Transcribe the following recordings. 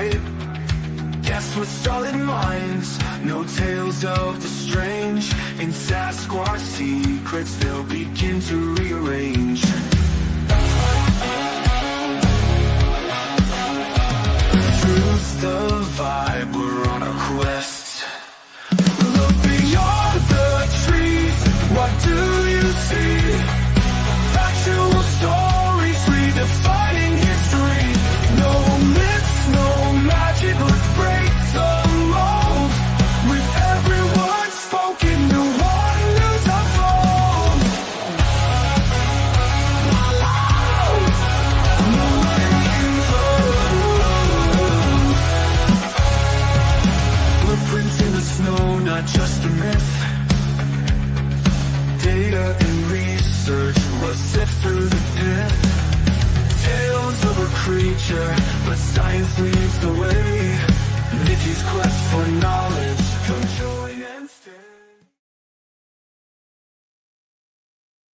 light. Guess with solid minds, no tales of the strange. In Sasquatch Secrets, they'll begin to rearrange. Truth's the vibe, we're on a quest. Look beyond the trees, what do you see? Factual stories redefining history. No myths, no magic, let's break the mold. With every word spoken, the wonders unfold. Footprints in the snow, not just a myth. Data and research was sift through the pith. Tales of a creature, but science leads the way. Nikki's quest for knowledge, come join and stay.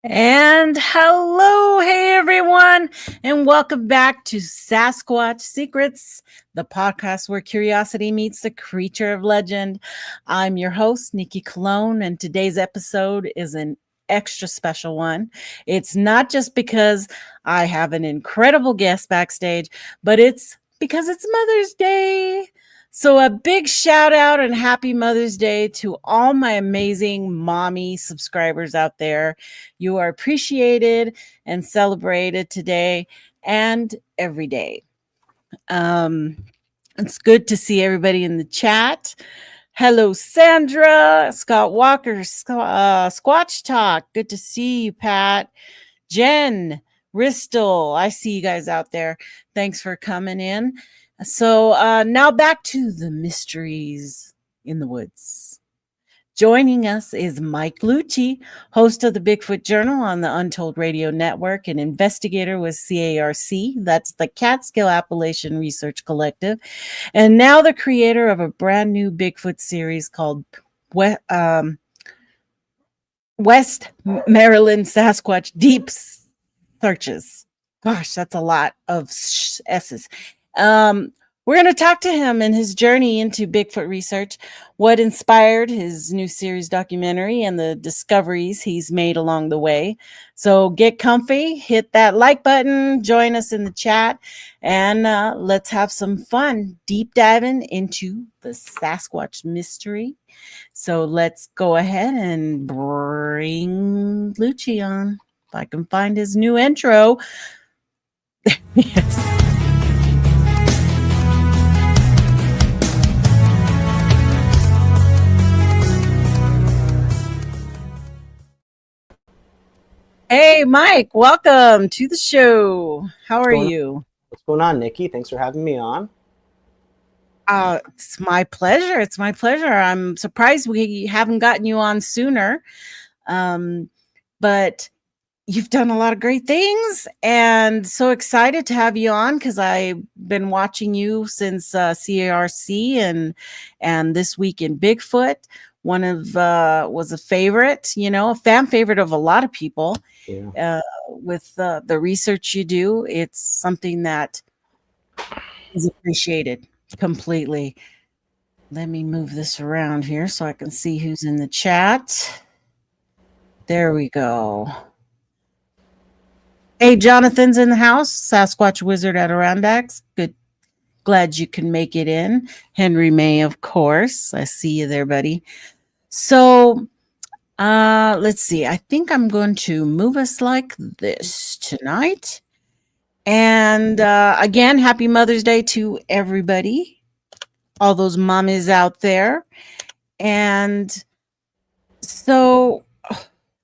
And hello, hey everyone, and welcome back to Sasquatch Secrets, the podcast where curiosity meets the creature of legend. I'm your host, Nikki Colon, and today's episode is an extra special one. It's not just because I have an incredible guest backstage, but it's because it's Mother's Day. So a big shout out and happy Mother's Day to all my amazing mommy subscribers out there. You are appreciated and celebrated today and every day. It's good to see everybody in the chat. Hello, Sandra, Scott Walker, Squatch Talk. Good to see you, Pat. Jen, Ristel, I see you guys out there. Thanks for coming in. So now back to the mysteries in the woods. Joining us is Mike Luci, host of the Bigfoot Journal on the Untold Radio Network, and investigator with C.A.R.C. That's the Catskill Appalachian Research Collective, and now the creator of a brand new Bigfoot series called West Maryland Sasquatch Deep Searches. Gosh, that's a lot of S's. We're going to talk to him and his journey into Bigfoot research, what inspired his new series documentary, and the discoveries he's made along the way. So get comfy, hit that like button, join us in the chat, and let's have some fun deep diving into the Sasquatch mystery. So let's go ahead and bring Luci on. If I can find his new intro. Yes. Hey, Mike, welcome to the show. How are you? What's going on, Nikki? Thanks for having me on. It's my pleasure. It's my pleasure. I'm surprised we haven't gotten you on sooner. But you've done a lot of great things, and so excited to have you on because I've been watching you since C.A.R.C. and This Week in Bigfoot. One of was a favorite, a fan favorite of a lot of people. Yeah. With the research you do, it's something that is appreciated completely. Let me move this around here so I can see who's in the chat. There we go. Hey, Jonathan's in the house. Sasquatch Wizard Adirondacks. Good. Glad you can make it in. Henry May, of course. I see you there, buddy. So let's see. I think I'm going to move us like this tonight. And again, happy Mother's Day to everybody, all those mommies out there. And so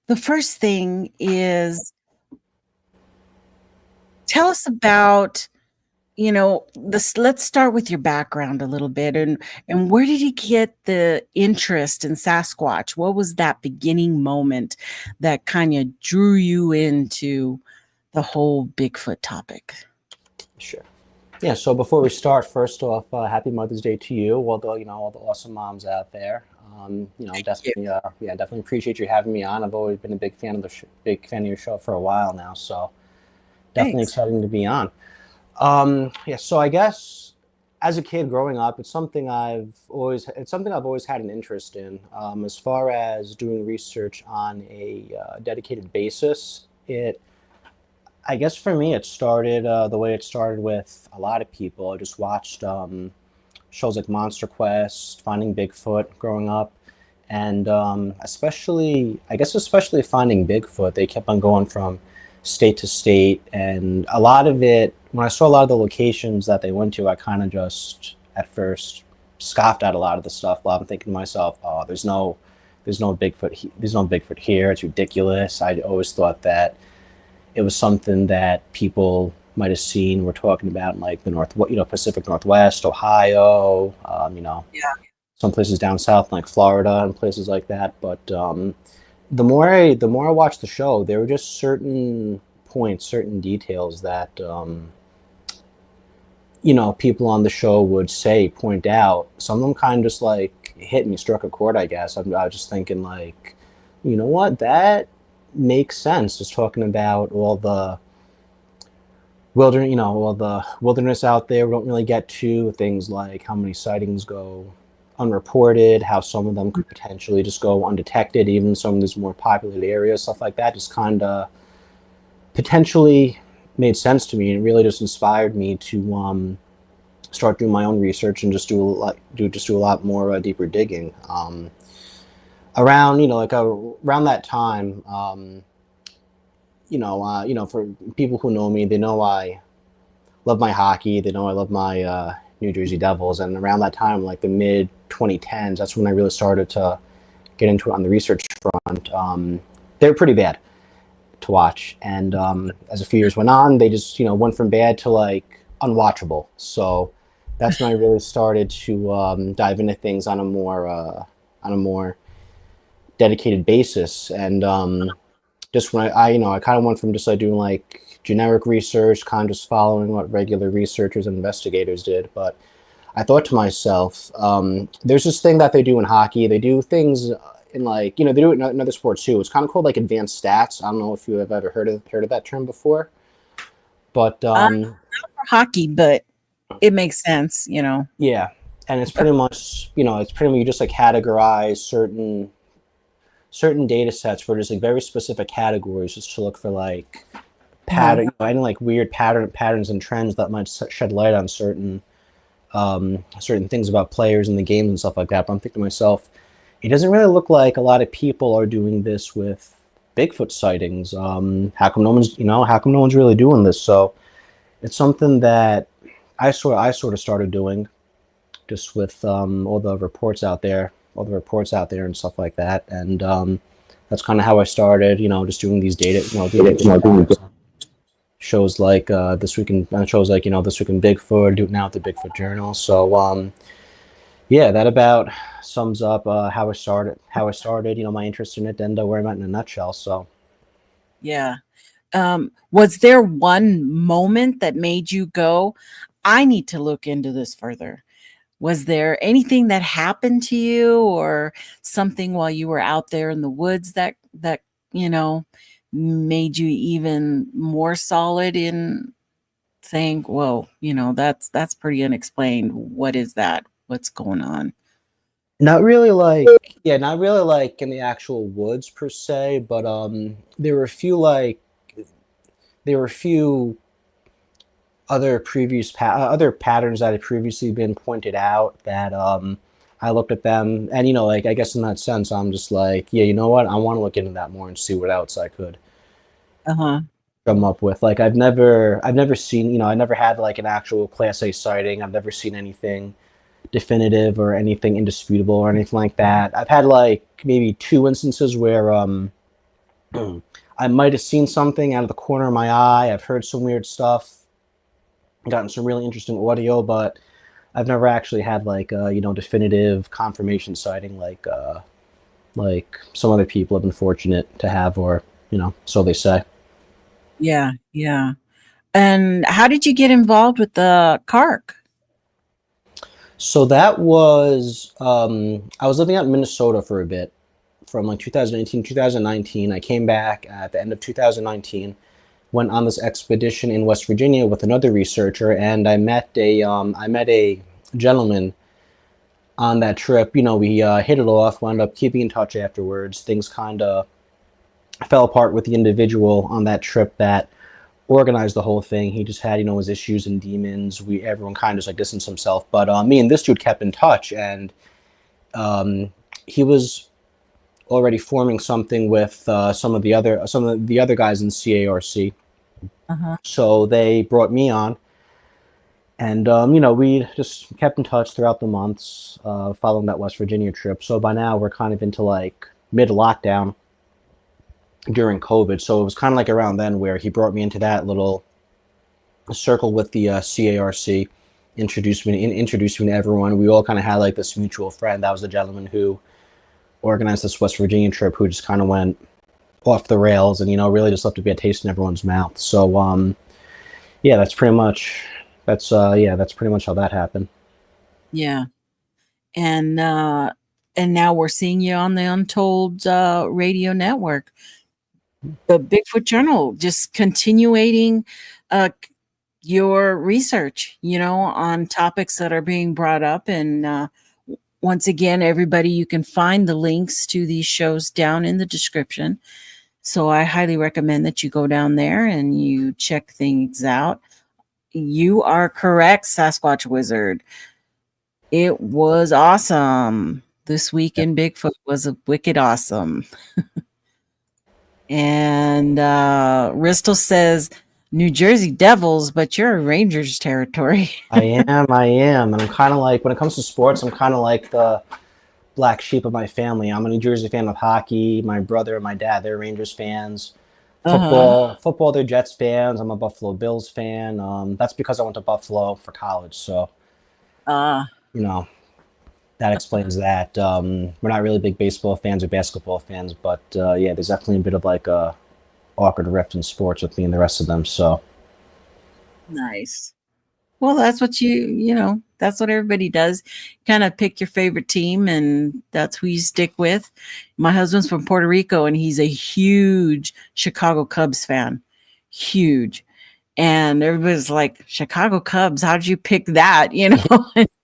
the first thing is, tell us about, let's start with your background a little bit, and where did you get the interest in Sasquatch? What was that beginning moment that kind of drew you into the whole Bigfoot topic? Sure. Yeah. So before we start, first off, happy Mother's Day to you. All the awesome moms out there. Definitely appreciate you having me on. I've always been a big fan of your show for a while now. So definitely exciting to be on. So I guess as a kid growing up, it's something I've always had an interest in. As far as doing research on a dedicated basis, I guess for me, it started the way it started with a lot of people. I just watched shows like Monster Quest, Finding Bigfoot growing up, and especially Finding Bigfoot. They kept on going from state to state, and a lot of it, when I saw a lot of the locations that they went to, I kind of just at first scoffed at a lot of the stuff. But I'm thinking to myself, oh, there's no Bigfoot, there's no Bigfoot here. It's ridiculous. I always thought that it was something that people might have seen. We're talking about in like the Pacific Northwest, Ohio, Yeah. some places down south like Florida and places like that. But the more I watched the show, there were just certain points, certain details that people on the show would point out. Some of them kind of just like hit me, struck a chord, I guess. I was just thinking like, you know what, that makes sense. Just talking about all the wilderness out there we don't really get to, things like how many sightings go unreported, how some of them could potentially just go undetected, even some of these more populated areas, stuff like that, just kind of potentially made sense to me, and it really just inspired me to start doing my own research and just do a lot more deeper digging. Around that time, for people who know me, they know I love my hockey. They know I love my New Jersey Devils. And around that time, like the mid 2010s, that's when I really started to get into it on the research front. They were pretty bad to watch. And as a few years went on, they just, went from bad to like unwatchable. So that's when I really started to dive into things on a more dedicated basis. And just when I kind of went from just like doing like generic research, kind of just following what regular researchers and investigators did. But I thought to myself, there's this thing that they do in hockey. They do things in like, they do it in other sports too. It's kind of called like advanced stats. I don't know if you have ever heard of that term before, but Not for hockey, but it makes sense, Yeah, and it's pretty much, you just like categorize certain data sets for just like very specific categories, just to look for like pattern, any like weird patterns and trends that might shed light on certain things about players in the games and stuff like that. But I'm thinking to myself, it doesn't really look like a lot of people are doing this with Bigfoot sightings. How come no one's really doing this? So it's something that I sort of started doing, just with all the reports out there and stuff like that. And that's kind of how I started, just doing these data shows like This Week in Bigfoot, do it now with the Bigfoot Journal. So that about sums up how I started, my interest in it, and where I'm at in a nutshell. So Yeah. Was there one moment that made you go, I need to look into this further? Was there anything that happened to you, or something while you were out there in the woods that made you even more solid in saying, whoa, that's pretty unexplained. What is that? What's going on? not really like in the actual woods per se, but there were a few other other patterns that had previously been pointed out that I looked at them, and I guess in that sense I'm just like, yeah, you know what, I want to look into that more and see what else I could come up with. Like I've never seen, I never had like an actual Class A sighting. I've never seen anything definitive or anything indisputable or anything like that. I've had like maybe 2 instances where I might have seen something out of the corner of my eye. I've heard some weird stuff, gotten some really interesting audio, but I've never actually had like definitive confirmation sighting like some other people have been fortunate to have, or so they say. Yeah. And how did you get involved with the C.A.R.C? So that was I was living out in Minnesota for a bit, from like 2019. I came back at the end of 2019, went on this expedition in West Virginia with another researcher, and I met a gentleman on that trip. We hit it off, wound up keeping in touch afterwards. Things kind of fell apart with the individual on that trip that organized the whole thing. He just had, his issues and demons. Everyone kind of just like distanced himself. But me and this dude kept in touch, and he was already forming something with some of the other guys in C.A.R.C. So they brought me on, and we just kept in touch throughout the months following that West Virginia trip. So by now we're kind of into like mid-lockdown during COVID. So it was kind of like around then where he brought me into that little circle with the C.A.R.C. introduced me to everyone. We all kind of had like this mutual friend. That was the gentleman who organized this West Virginia trip, who just kind of went off the rails and really just left to be a taste in everyone's mouth. So that's pretty much how that happened. Yeah. And now we're seeing you on the Untold Radio Network, the Bigfoot Journal, just continuing your research, on topics that are being brought up. And once again, everybody, you can find the links to these shows down in the description. So I highly recommend that you go down there and you check things out. You are correct, Sasquatch Wizard. It was awesome. This week in Bigfoot was wicked awesome. And Ristel says, New Jersey Devils, but you're a Rangers territory. I am. And I'm kind of like, when it comes to sports, I'm kind of like the black sheep of my family. I'm a New Jersey fan of hockey. My brother and my dad, they're Rangers fans. Football, they're Jets fans. I'm a Buffalo Bills fan. That's because I went to Buffalo for college. So, that explains that. We're not really big baseball fans or basketball fans, but there's definitely a bit of like a awkward rift in sports with me and the rest of them. So nice. Well, that's what that's what everybody does. Kind of pick your favorite team, and that's who you stick with. My husband's from Puerto Rico, and he's a huge Chicago Cubs fan. Huge. And everybody's like, Chicago Cubs, how did you pick that? And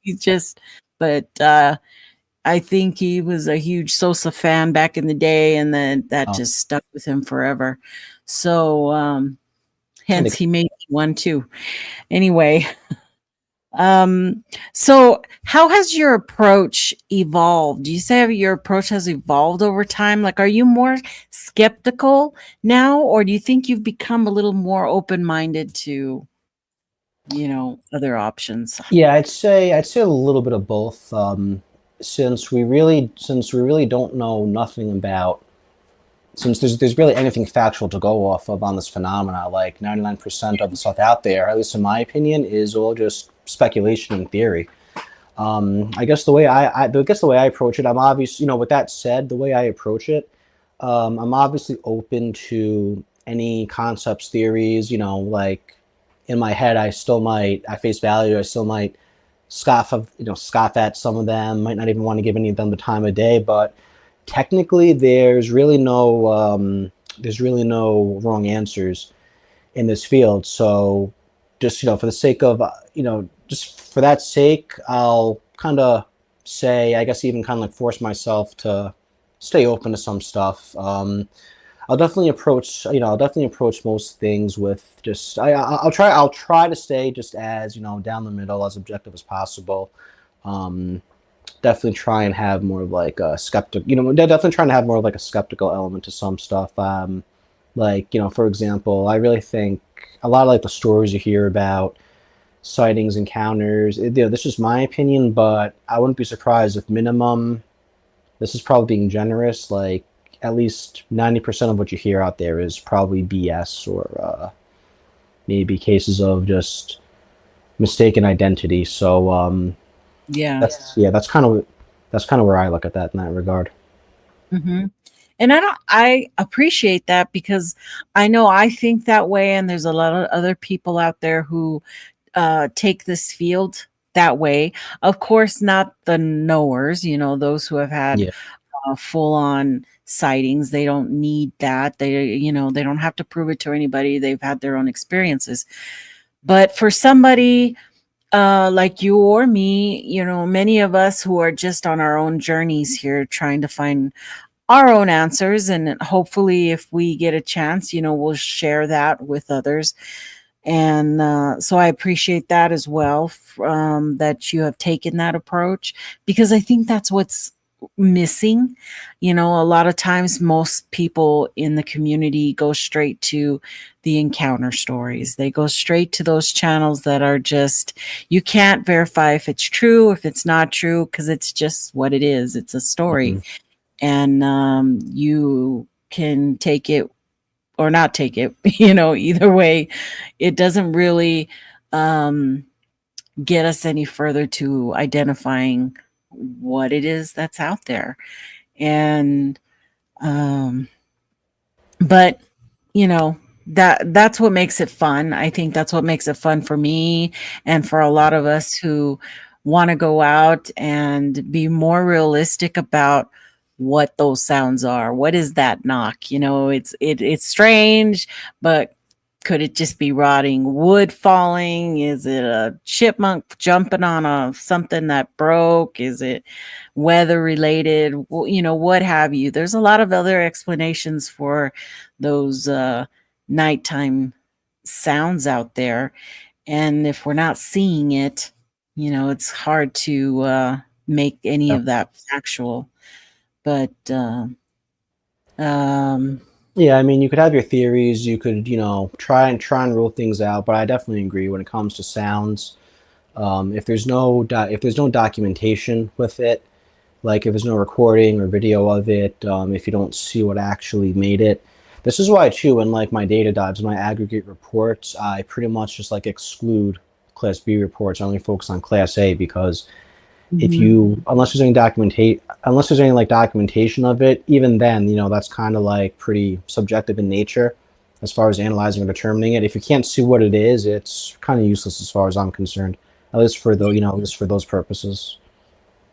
he's just, but I think he was a huge Sosa fan back in the day, and then that just stuck with him forever. So hence he made one too. Anyway, so how has your approach evolved? Do you say your approach has evolved over time? Like, are you more skeptical now, or do you think you've become a little more open-minded to, other options? Yeah, I'd say a little bit of both. Since we really don't know nothing about, since there's really anything factual to go off of on this phenomena, like 99% of the stuff out there, at least in my opinion, is all just speculation and theory. I guess the way I approach it, I'm obviously, with that said, the way I approach it, I'm obviously open to any concepts, theories, like in my head, I face value, I still might scoff at some of them, might not even want to give any of them the time of day, but technically there's really no wrong answers in this field. So just, for the sake of, just for that sake, I'll kind of say, I guess even kind of like force myself to stay open to some stuff. I'll definitely approach most things with just, I'll try to stay just as, down the middle, as objective as possible. Definitely try and have more of like a definitely trying to have more of like a skeptical element to some stuff. For example, I really think a lot of like the stories you hear about sightings, encounters, this is my opinion, but I wouldn't be surprised if minimum, this is probably being generous, like at least 90% of what you hear out there is probably BS or maybe cases of just mistaken identity. So that's kind of where I look at that in that regard. Mm-hmm. And I appreciate that, because I know I think that way, and there's a lot of other people out there who take this field that way. Of course, not the knowers, those who have had full on sightings. They don't need that. They don't have to prove it to anybody. They've had their own experiences. But for somebody like you or me, many of us who are just on our own journeys here trying to find our own answers, and hopefully if we get a chance, we'll share that with others. And so I appreciate that as well, that you have taken that approach, because I think that's what's missing. A lot of times most people in the community go straight to the encounter stories. They go straight to those channels that are just, you can't verify if it's true, if it's not true, because it's just what it is. It's a story. And you can take it or not take it, either way. It doesn't really get us any further to identifying what it is that's out there. And but that's what makes it fun. I think that's what makes it fun for me and for a lot of us who want to go out and be more realistic about what those sounds are. What is that knock? It's strange, but could it just be rotting wood falling? Is it a chipmunk jumping on something that broke? Is it weather related? Well, what have you? There's a lot of other explanations for those nighttime sounds out there. And if we're not seeing it, it's hard to make any of that factual. But yeah, I mean, you could have your theories, you could try and rule things out, but I definitely agree when it comes to sounds. If there's no documentation with it, like if there's no recording or video of it, if you don't see what actually made it, this is why too, in like my data dives, my aggregate reports, I pretty much just like exclude Class B reports. I only focus on Class A, because if you, unless there's any documentation of it, even then, that's kind of like pretty subjective in nature as far as analyzing or determining it. If you can't see what it is, it's kind of useless as far as I'm concerned, at least for those purposes.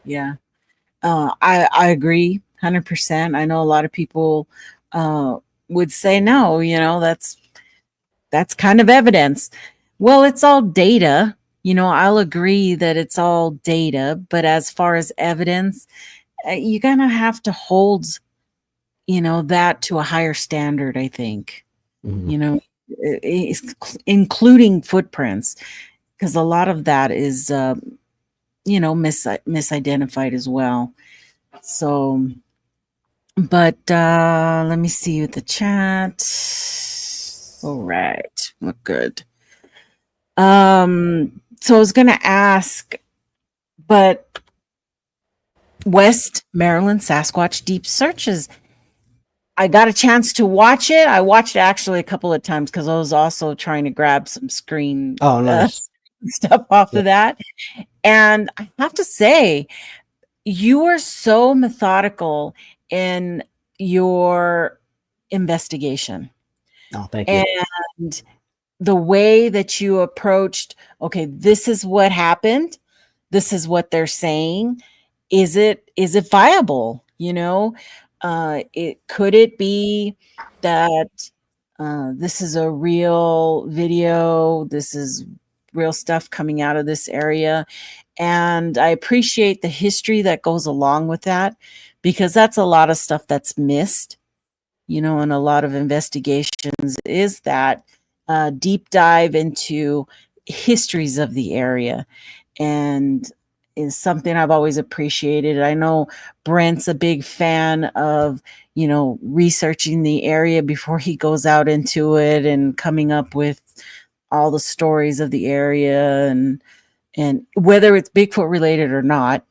Yeah. I agree 100%. I know a lot of people would say no, that's kind of evidence. Well, it's all data. I'll agree that it's all data, but as far as evidence, you're going to have to hold, that to a higher standard, I think, including footprints, because a lot of that is, misidentified as well. So, but let me see with the chat. All right. Look good. So I was going to ask, but West Maryland Sasquatch Deep Searches, I got a chance to watch it. I watched it actually a couple of times because I was also trying to grab some screen stuff off of that. And I have to say, you are so methodical in your investigation. Oh, thank you. And the way that you approached, okay, this is what happened. This is what they're saying. Is it viable? Could it be that this is a real video? This is real stuff coming out of this area. And I appreciate the history that goes along with that, because that's a lot of stuff that's missed, in a lot of investigations, is that deep dive into histories of the area, and is something I've always appreciated. I know Brent's a big fan of, researching the area before he goes out into it and coming up with all the stories of the area, and whether it's Bigfoot related or not,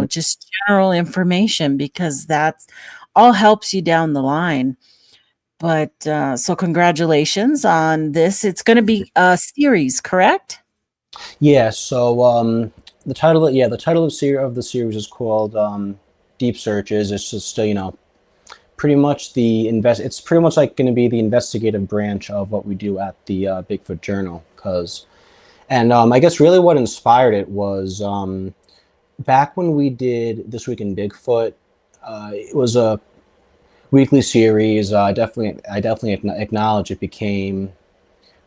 just general information, because that's all helps you down the line. But so congratulations on this. It's going to be a series, correct? Yeah. So the title of the series is called Deep Searches. It's just pretty much it's pretty much like going to be the investigative branch of what we do at the Bigfoot Journal. I guess really what inspired it was back when we did This Week in Bigfoot. weekly series. I definitely acknowledge it became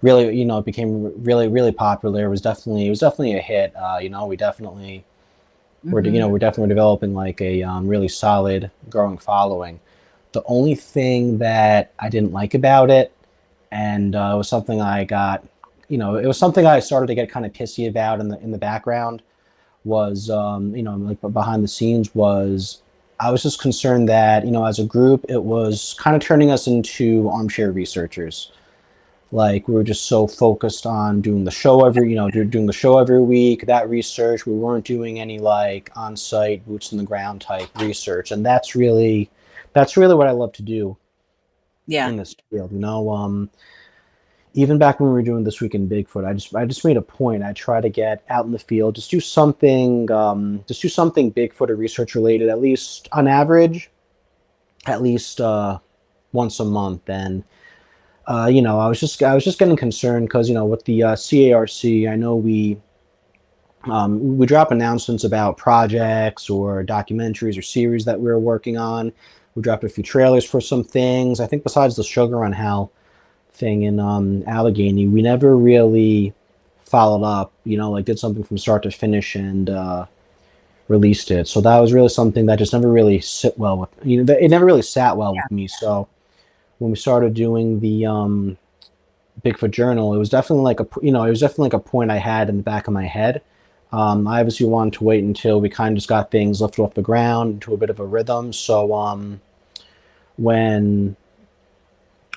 really, it became really, really popular. It was definitely a hit. We definitely we're definitely developing like a really solid growing following. The only thing that I didn't like about it, and it was something I got, it was something I started to get kind of pissy about in the background, was like behind the scenes, was I was just concerned that as a group it was kind of turning us into armchair researchers. Like we were just so focused on doing the show doing the show every week, that research. We weren't doing any like on-site, boots in the ground type research, and that's really what I love to do. Yeah. In this field, even back when we were doing This Week in Bigfoot, I just made a point. I try to get out in the field, just do something Bigfoot or research related, at least on average, at least once a month. And I was just getting concerned because with the C.A.R.C, I know we drop announcements about projects or documentaries or series that we were working on. We dropped a few trailers for some things. I think besides the Sugar on Hell thing in Allegheny, we never really followed up, like did something from start to finish and released it. So that was really something that just never really sit well with, it never really sat well with me. So when we started doing the Bigfoot Journal, it was definitely like a point I had in the back of my head. I obviously wanted to wait until we kind of just got things lifted off the ground into a bit of a rhythm. So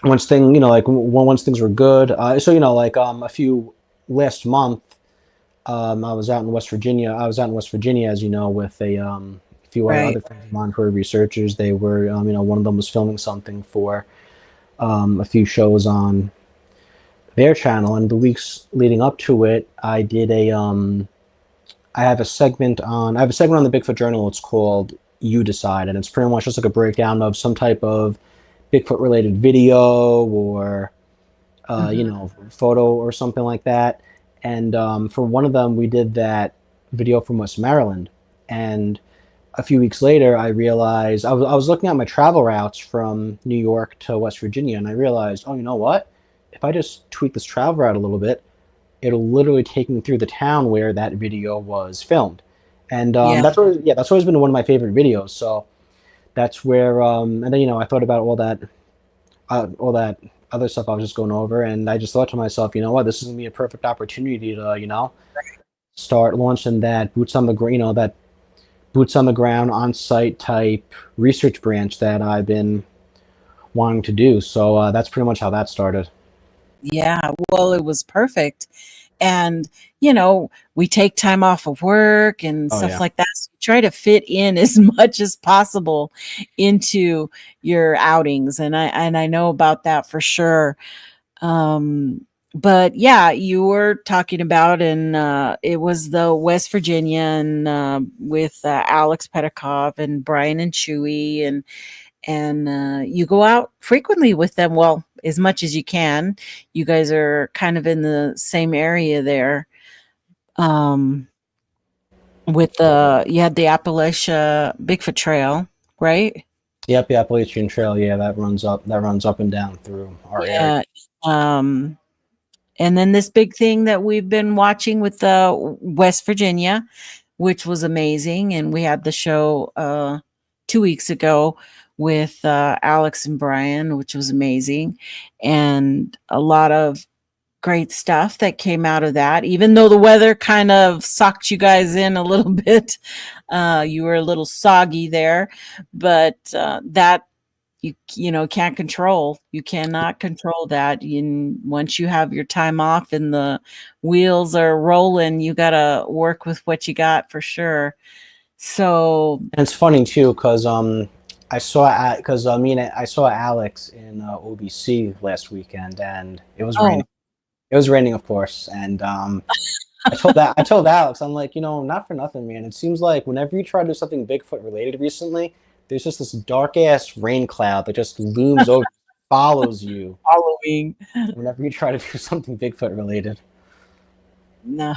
once things were good, a few last month, I was out in West Virginia. As you know, with a few other friends of mine who are researchers. They were, one of them was filming something for a few shows on their channel, and the weeks leading up to it, I did I have a segment on the Bigfoot Journal. It's called You Decide, and it's pretty much just like a breakdown of some type of Bigfoot related video or photo or something like that. And for one of them, we did that video from West Maryland, and a few weeks later I realized I was looking at my travel routes from New York to West Virginia, and I realized, oh, you know what, if I just tweak this travel route a little bit, it'll literally take me through the town where that video was filmed. And that's always been one of my favorite videos. So that's where and then I thought about all that other stuff I was just going over, and I just thought to myself, you know what, this is gonna be a perfect opportunity to start launching that boots on the ground on site type research branch that I've been wanting to do. So that's pretty much how that started. Yeah, well, it was perfect. And, we take time off of work and stuff like that. So try to fit in as much as possible into your outings. And I know about that for sure. But yeah, you were talking about, and it was the West Virginia and with Alex Pedikov and Brian and Chewy, and you go out frequently with them. Well, as much as you can. You guys are kind of in the same area there. With you had the Appalachia Bigfoot Trail, right? Yep, the Appalachian Trail. Yeah, that runs up and down through our area. And then this big thing that we've been watching with West Virginia, which was amazing. And we had the show 2 weeks ago with Alex and Brian, which was amazing. And a lot of great stuff that came out of that, even though the weather kind of sucked you guys in a little bit. You were a little soggy there, but that you can't control. You cannot control that. Once you have your time off and the wheels are rolling, you got to work with what you got for sure. So, and it's funny too, because I saw Alex in OBC last weekend, and it was raining. It was raining, of course, and I told Alex, I'm like, not for nothing, man. It seems like whenever you try to do something Bigfoot related recently, there's just this dark ass rain cloud that just looms over, follows you. Following. Whenever you try to do something Bigfoot related. No.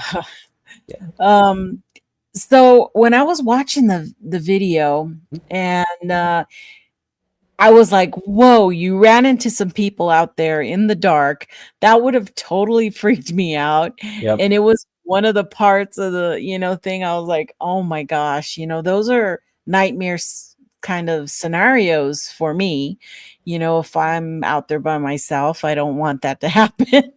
Yeah. So when I was watching the video, and I was like, whoa, you ran into some people out there in the dark. That would have totally freaked me out. Yep. And it was one of the parts of the, thing. I was like, oh my gosh, those are nightmares kind of scenarios for me. If I'm out there by myself, I don't want that to happen.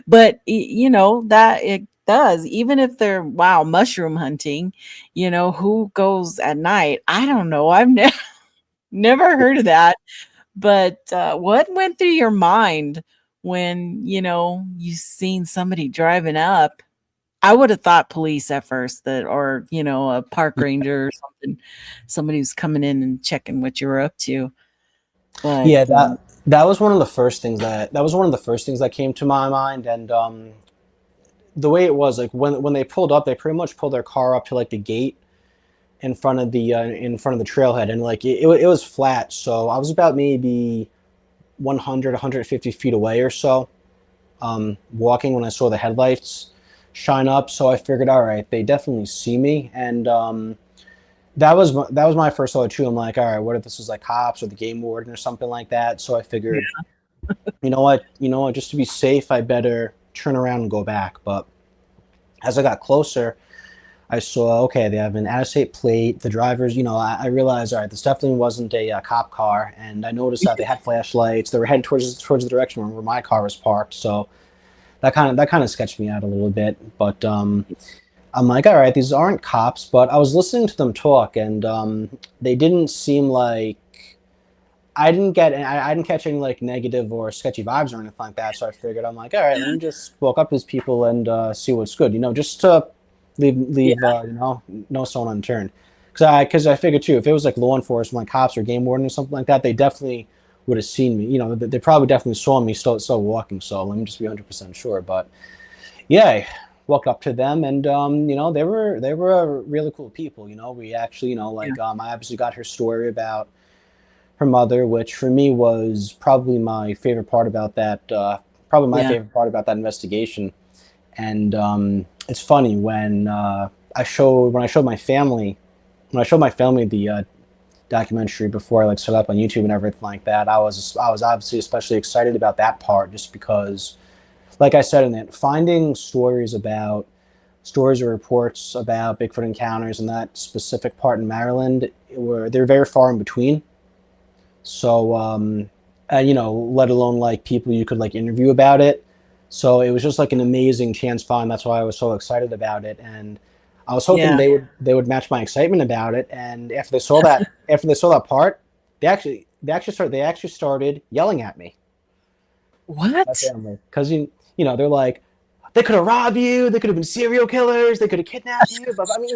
But, that it does, even if they're, wow, mushroom hunting, who goes at night? I don't know. I've never heard of that. But what went through your mind when, you seen somebody driving up? I would have thought police at first, or, a park ranger or something. Somebody was coming in and checking what you were up to. But Yeah, that was one of the first things that came to my mind. And the way it was, like when they pulled up, they pretty much pulled their car up to like the gate in front of the trailhead, and like it was flat, so I was about maybe 150 feet away or so, walking when I saw the headlights shine up. So I figured, all right, they definitely see me. And that was my first thought too. I'm like, all right, what if this is like cops or the game warden or something like that? So I figured, you know what, just to be safe, I better turn around and go back. But as I got closer, I saw, okay, they have an out-of-state plate. The drivers, I realized, all right, this definitely wasn't a cop car. And I noticed that they had flashlights. They were heading towards the direction where my car was parked. So that kind of sketched me out a little bit. But I'm like, all right, these aren't cops. But I was listening to them talk, and they didn't seem like, I didn't catch any like negative or sketchy vibes or anything like that. So I figured, I'm like, all right, let me just walk up to these people and see what's good, just to leave no stone unturned. Because I figured too, if it was like law enforcement, like cops or game warden or something like that, they definitely would have seen me. They probably definitely saw me still walking. So let me just be 100% sure. But yeah, I walked up to them, and they were really cool people. We actually I obviously got her story about her mother, which for me was probably my favorite part about that. Favorite part about that investigation. And it's funny when I showed my family the documentary before I like set up on YouTube and everything like that. I was obviously especially excited about that part, just because, like I said in it, finding stories or reports about Bigfoot encounters in that specific part in Maryland they're very far in between. So let alone like people you could like interview about it. So it was just like an amazing chance find. That's why I was so excited about it, and I was hoping they would match my excitement about it. And after they saw that part, they actually started yelling at me. what? Because they're like, they could have robbed you, they could have been serial killers, they could have kidnapped you. But I mean,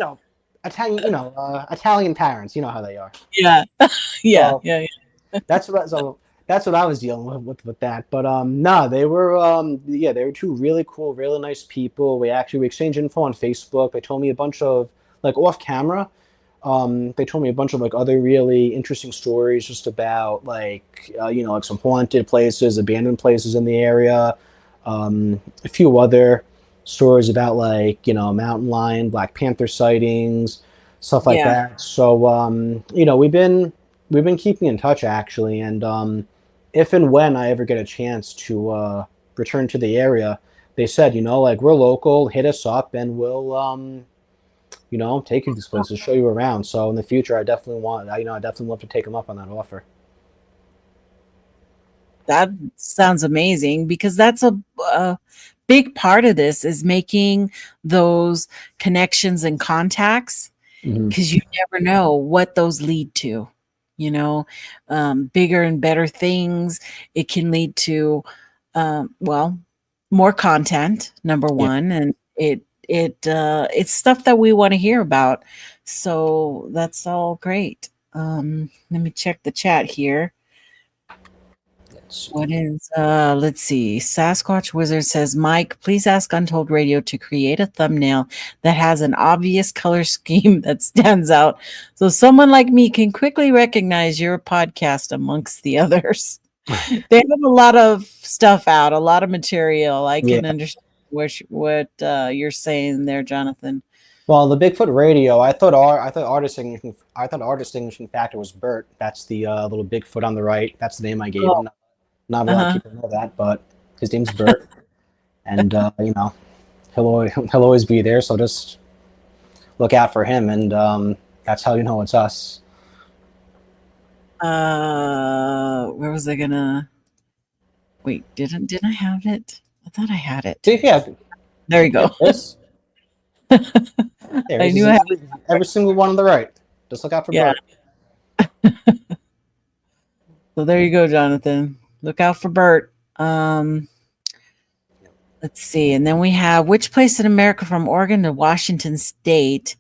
Italian parents, you know how they are. Yeah. Yeah. So, Yeah. That's what I was dealing with that. But no, they were two really cool, really nice people. We exchanged info on Facebook. They told me a bunch of like off camera. They told me a bunch of like other really interesting stories just about like like some haunted places, abandoned places in the area. A few other stories about like mountain lion, Black Panther sightings, stuff like that. So we've been keeping in touch actually, and if and when I ever get a chance to return to the area, they said, like, we're local, hit us up and we'll take you to this place to show you around. So in the future, I definitely love to take them up on that offer. That sounds amazing, because that's a big part of this, is making those connections and contacts, because you never know what those lead to. Bigger and better things. It can lead to, more content, number one, and it's stuff that we want to hear about. So that's all great. Let me check the chat here. What is, let's see. Sasquatch Wizard says, Mike, please ask Untold Radio to create a thumbnail that has an obvious color scheme that stands out, so someone like me can quickly recognize your podcast amongst the others. They have a lot of stuff out, a lot of material. I can understand what you're saying there, Jonathan. Well, the Bigfoot radio, I thought our distinguishing factor was Bert. That's the little Bigfoot on the right. That's the name I gave Oh, him. Not a lot of uh-huh. people know that, but his name's Bert, and he'll always be there. So just look out for him, and that's how you know it's us. Where was I gonna wait? Didn't I have it? I thought I had it. See, yeah, There you go. this there I is knew I had every single one on the right. Just look out for Yeah. Bert. So there you go, Jonathan. Look out for Bert. Let's see. And then we have which place in America from Oregon to Washington State,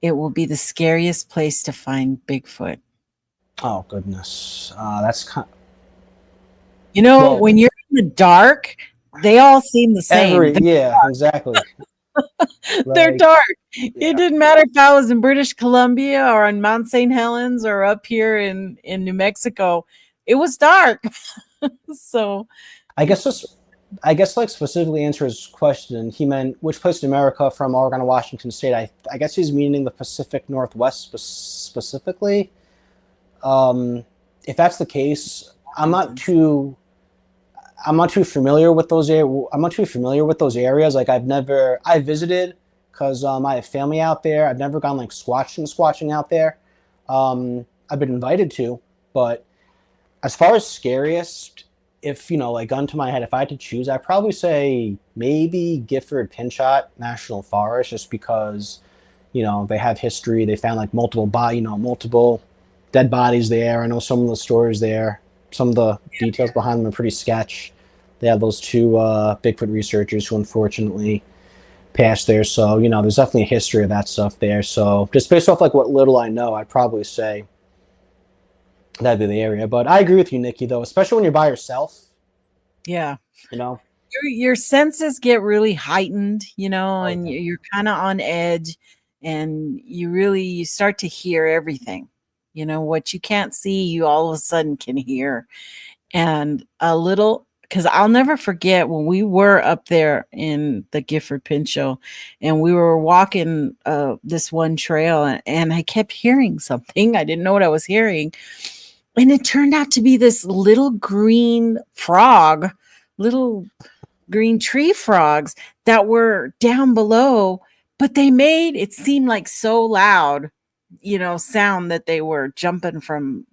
it will be the scariest place to find Bigfoot. Oh goodness, that's kind. When you're in the dark, they all seem the same. Yeah, exactly. They're Like, dark. yeah. It didn't matter if I was in British Columbia or on Mount St. Helens or up here in New Mexico. It was dark. So I guess like specifically answer his question, he meant which place in America from Oregon to Washington State. I guess he's meaning the Pacific Northwest specifically. If that's the case, I'm not too familiar with those areas. Like I visited because I have family out there. I've never gone like squatching out there. I've been invited to, but as far as scariest, if like gun to my head, if I had to choose, I'd probably say maybe Gifford Pinchot National Forest, just because they have history. They found like multiple dead bodies there. I know some of the stories there. Some of the details behind them are pretty sketch. They have those two Bigfoot researchers who unfortunately passed there. So there's definitely a history of that stuff there. So just based off like what little I know, I'd probably say that'd be the area. But I agree with you, Nikki, though, especially when you're by yourself. yeah. Your senses get really heightened, and Okay. you're kind of on edge, and you start to hear everything. What you can't see, you all of a sudden can hear. And because I'll never forget when we were up there in the Gifford Pinchot and we were walking this one trail, and I kept hearing something. I didn't know what I was hearing. And it turned out to be this little green frog, little green tree frogs that were down below, but they made it seem like so loud, sound that they were jumping from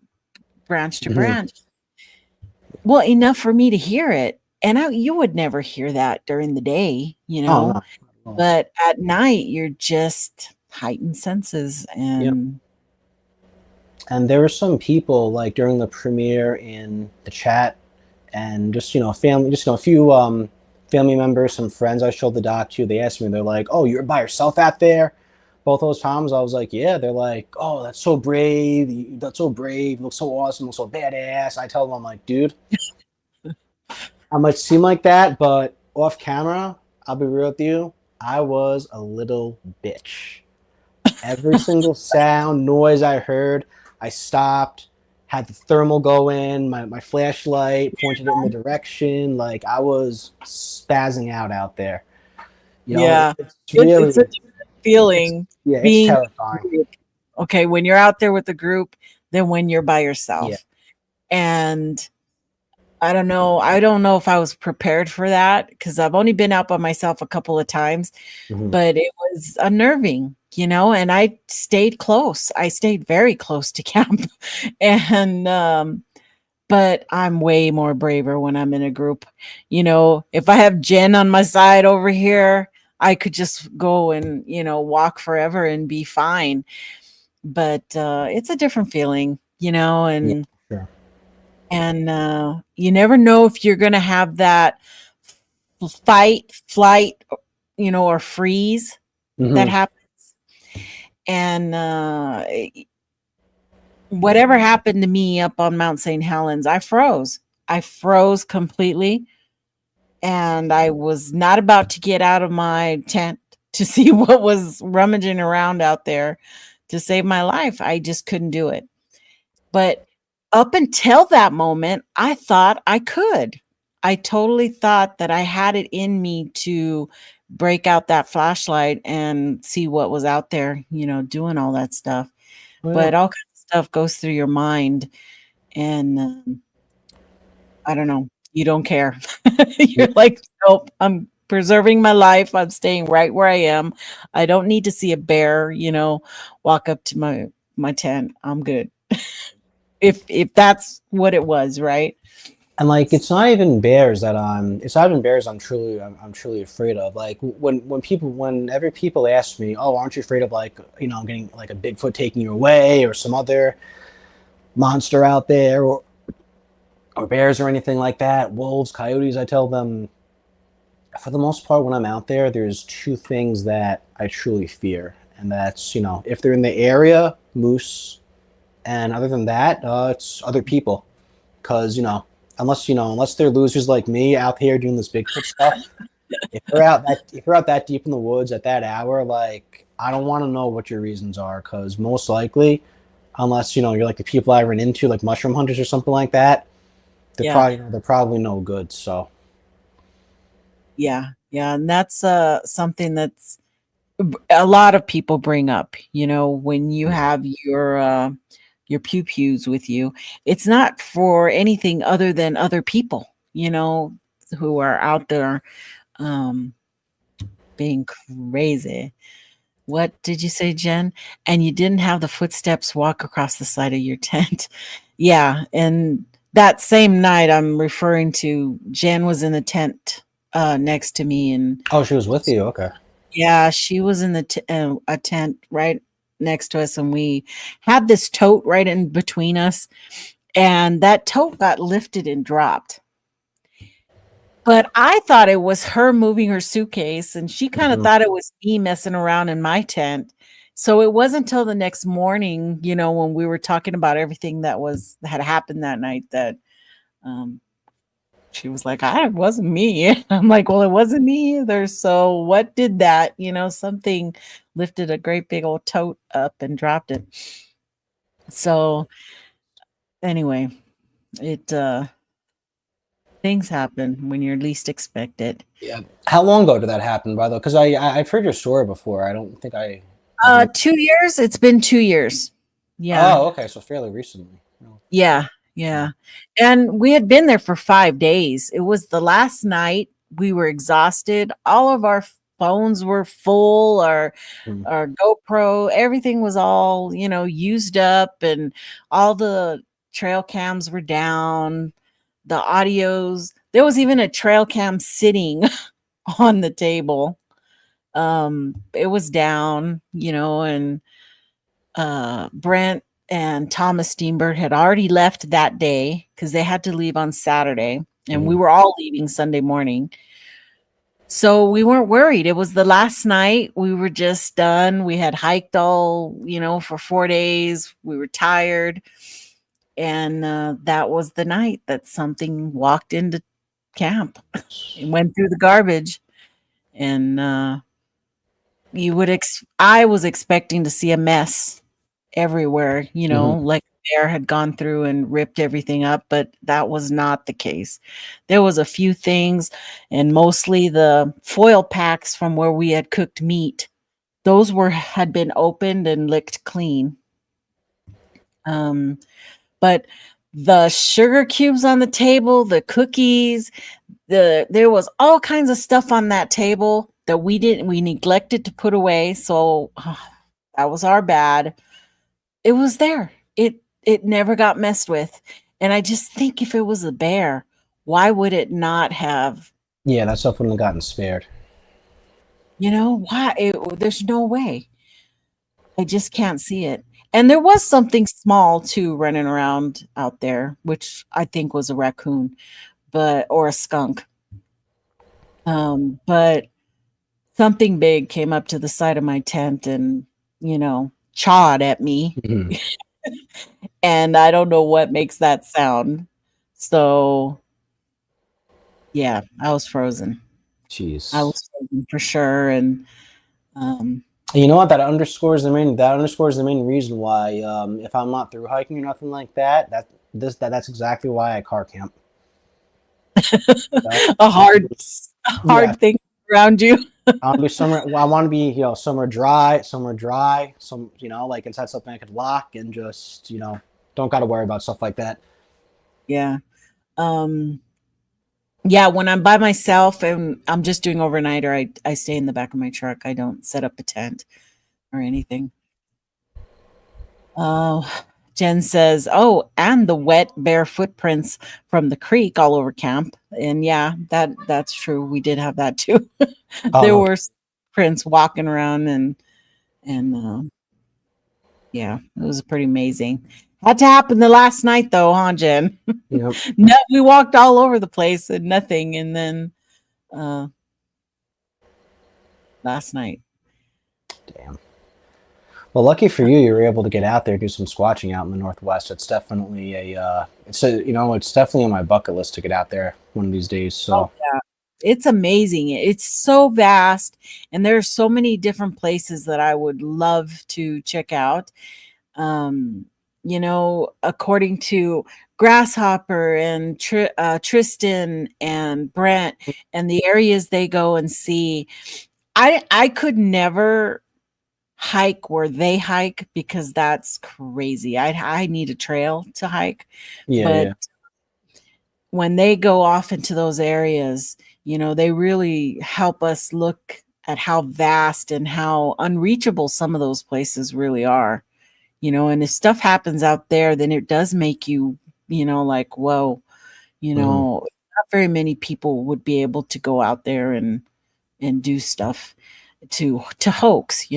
branch to branch. Well, enough for me to hear it. And you would never hear that during the day, Oh, no. but at night you're just heightened senses. And And there were some people like during the premiere in the chat, and just family, just a few family members, some friends I showed the doc to. They asked me, they're like, "Oh, you're by yourself out there?" Both those times, I was like, "Yeah." They're like, "Oh, that's so brave. That's so brave. You look so awesome. You look so badass." I tell them, I'm like, "Dude, I might seem like that, but off camera, I'll be real with you. I was a little bitch. Every single sound, noise I heard, I stopped, had the thermal go in, my flashlight pointed it in the direction. Like I was spazzing out there. yeah, It's really, it's a different feeling it's being terrifying. okay when you're out there with the group than when you're by yourself. Yeah. And I don't know if I was prepared for that, because I've only been out by myself a couple of times, but it was unnerving, and I stayed close. I stayed very close to camp. And but I'm way more braver when I'm in a group. If I have Jen on my side over here, I could just go and walk forever and be fine. But it's a different feeling, and Sure. and you never know if you're going to have that fight, flight, or freeze that happens. And whatever happened to me up on Mount St. Helens, I froze completely. And I was not about to get out of my tent to see what was rummaging around out there to save my life. I just couldn't do it. But up until that moment, I thought I could. I totally thought that I had it in me to break out that flashlight and see what was out there, doing all that stuff. Oh, yeah. But all kinds of stuff goes through your mind, and I don't know, you don't care. You're like, nope, I'm preserving my life. I'm staying right where I am. I don't need to see a bear, walk up to my tent. I'm good. If that's what it was, right? And like, it's not even bears I'm truly afraid of. Like whenever people ask me, oh, aren't you afraid of like, getting like a Bigfoot taking you away or some other monster out there, or bears or anything like that, wolves, coyotes, I tell them, for the most part, when I'm out there, there's two things that I truly fear. And that's, if they're in the area, moose. And other than that, it's other people. Because, unless they're losers like me out here doing this Bigfoot stuff, if you're out that deep in the woods at that hour, like, I don't want to know what your reasons are. Because most likely, unless, you're like the people I run into, like mushroom hunters or something like that, they're probably no good. So. Yeah. And that's something that's a lot of people bring up, when you have your pew-pews with you. It's not for anything other than other people, who are out there being crazy. What did you say, Jen? And you didn't have the footsteps walk across the side of your tent. Yeah. And that same night I'm referring to, Jen was in the tent next to me. And oh, she was with you? Okay. Yeah, she was in the a tent right next to us, and we had this tote right in between us, and that tote got lifted and dropped. But I thought it was her moving her suitcase, and she kind of thought it was me messing around in my tent. So it wasn't until the next morning, when we were talking about everything that had happened that night, that she was like, it wasn't me. I'm like, well, it wasn't me either. So what did that? Something lifted a great big old tote up and dropped it. So anyway, things happen when you're least expect it. Yeah. How long ago did that happen, by the way? Because I've heard your story before. I don't think 2 years. It's been 2 years. Yeah. Oh, okay. So fairly recently. Yeah. And we had been there for 5 days. It was the last night. We were exhausted. All of our phones were full. Our GoPro, everything was all, used up, and all the trail cams were down. The audios, there was even a trail cam sitting on the table. It was down, and Brent and Thomas Steenberg had already left that day because they had to leave on Saturday, and we were all leaving Sunday morning. So we weren't worried. It was the last night. We were just done. We had hiked all, for 4 days. We were tired. And that was the night that something walked into camp and went through the garbage. And I was expecting to see a mess everywhere, like a bear had gone through and ripped everything up, but that was not the case. There was a few things, and mostly the foil packs from where we had cooked meat. Those had been opened and licked clean. But the sugar cubes on the table, the cookies, there was all kinds of stuff on that table that we neglected to put away. So that was our bad. It was there. It never got messed with. And I just think if it was a bear, why would it not have? Yeah, that stuff wouldn't have gotten spared. Why? There's no way. I just can't see it. And there was something small too running around out there, which I think was a raccoon, or a skunk. But something big came up to the side of my tent and, chawed at me. And I don't know what makes that sound. So yeah, I was frozen. Jeez. I was frozen for sure. And you know what? That underscores the main reason why, if I'm not through hiking or nothing like that, that's exactly why I car camp. a hard thing around you. I want to be somewhere. Well, I want to be, somewhere dry, some, like inside something I could lock and just, don't got to worry about stuff like that. Yeah. Yeah, when I'm by myself and I'm just doing overnight, or I stay in the back of my truck. I don't set up a tent or anything. Oh, Jen says, "Oh, and the wet bare footprints from the creek all over camp." And yeah, that's true. We did have that too. Oh, There no. were prints walking around, and yeah, it was pretty amazing. Had to happen the last night though, huh, Jen? Yep. No, we walked all over the place and nothing, and then last night. Damn. Well, lucky for you, you were able to get out there, do some squatching out in the Northwest. It's definitely it's definitely on my bucket list to get out there one of these days. So Oh, yeah. It's amazing. It's so vast, and there are so many different places that I would love to check out. According to Grasshopper and Tristan and Brent and the areas they go and see, I could never hike where they hike because that's crazy. I need a trail to hike. But when they go off into those areas, they really help us look at how vast and how unreachable some of those places really are. And if stuff happens out there, then it does make you, like, whoa, not very many people would be able to go out there and do stuff to hoax,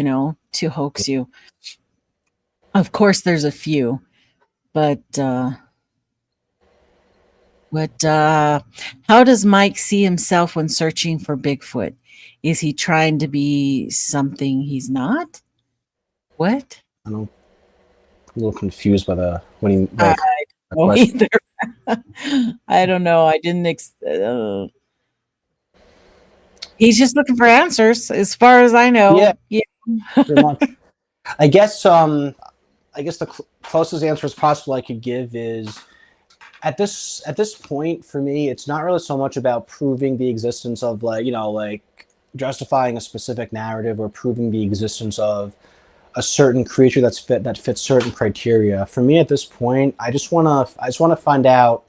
to hoax you. Of course, there's a few, but how does Mike see himself when searching for Bigfoot? Is he trying to be something he's not? What? I don't. I'm a little confused by the when he. I don't know either. I don't know. I didn't. He's just looking for answers, as far as I know. Yeah. Pretty much. I guess the closest answer as possible I could give is at this point for me, it's not really so much about proving the existence of like justifying a specific narrative or proving the existence of a certain creature that fits certain criteria. For me at this point, I just want to find out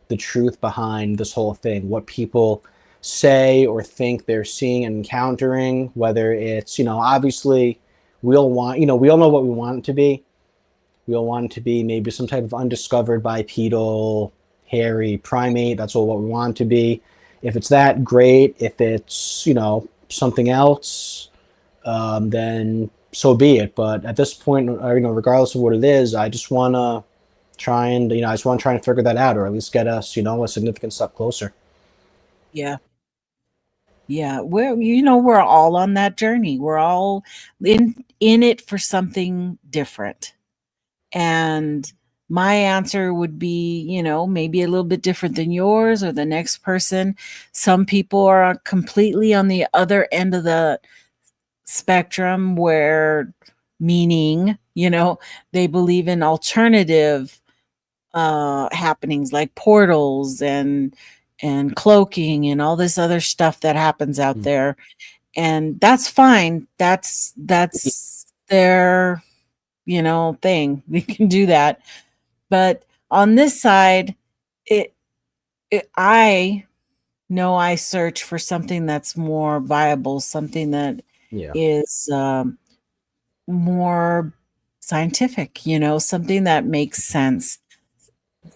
the truth behind this whole thing, what people say or think they're seeing and encountering, whether it's, obviously we all know what we want it to be. We all want it to be maybe some type of undiscovered bipedal, hairy primate. That's all what we want it to be. If it's that, great. If it's, something else, then so be it. But at this point, regardless of what it is, I just want to try and, figure that out, or at least get us, a significant step closer. Yeah. Yeah. We're all on that journey. We're all in it for something different. And my answer would be, maybe a little bit different than yours or the next person. Some people are completely on the other end of the spectrum, where meaning, they believe in alternative happenings like portals and cloaking and all this other stuff that happens out there. And that's fine. That's their thing. We can do that. But on this side, I know I search for something that's more viable, something that is more scientific, something that makes sense.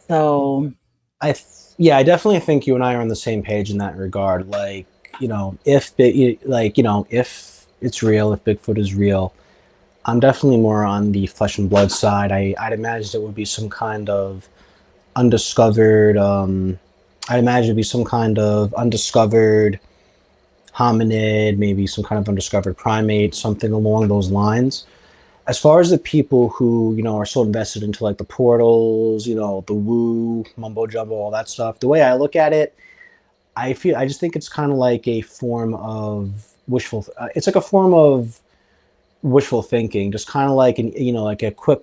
So I definitely think you and I are on the same page in that regard. Like, if it's real, if Bigfoot is real, I'm definitely more on the flesh and blood side. I'd imagine it would be some kind of undiscovered. I'd imagine it'd be some kind of undiscovered hominid, maybe some kind of undiscovered primate, something along those lines. As far as the people who, are so invested into like the portals, the woo, mumbo jumbo, all that stuff, the way I look at it, I just think it's kind of like a form of it's like a form of wishful thinking, just kind of like like a quick,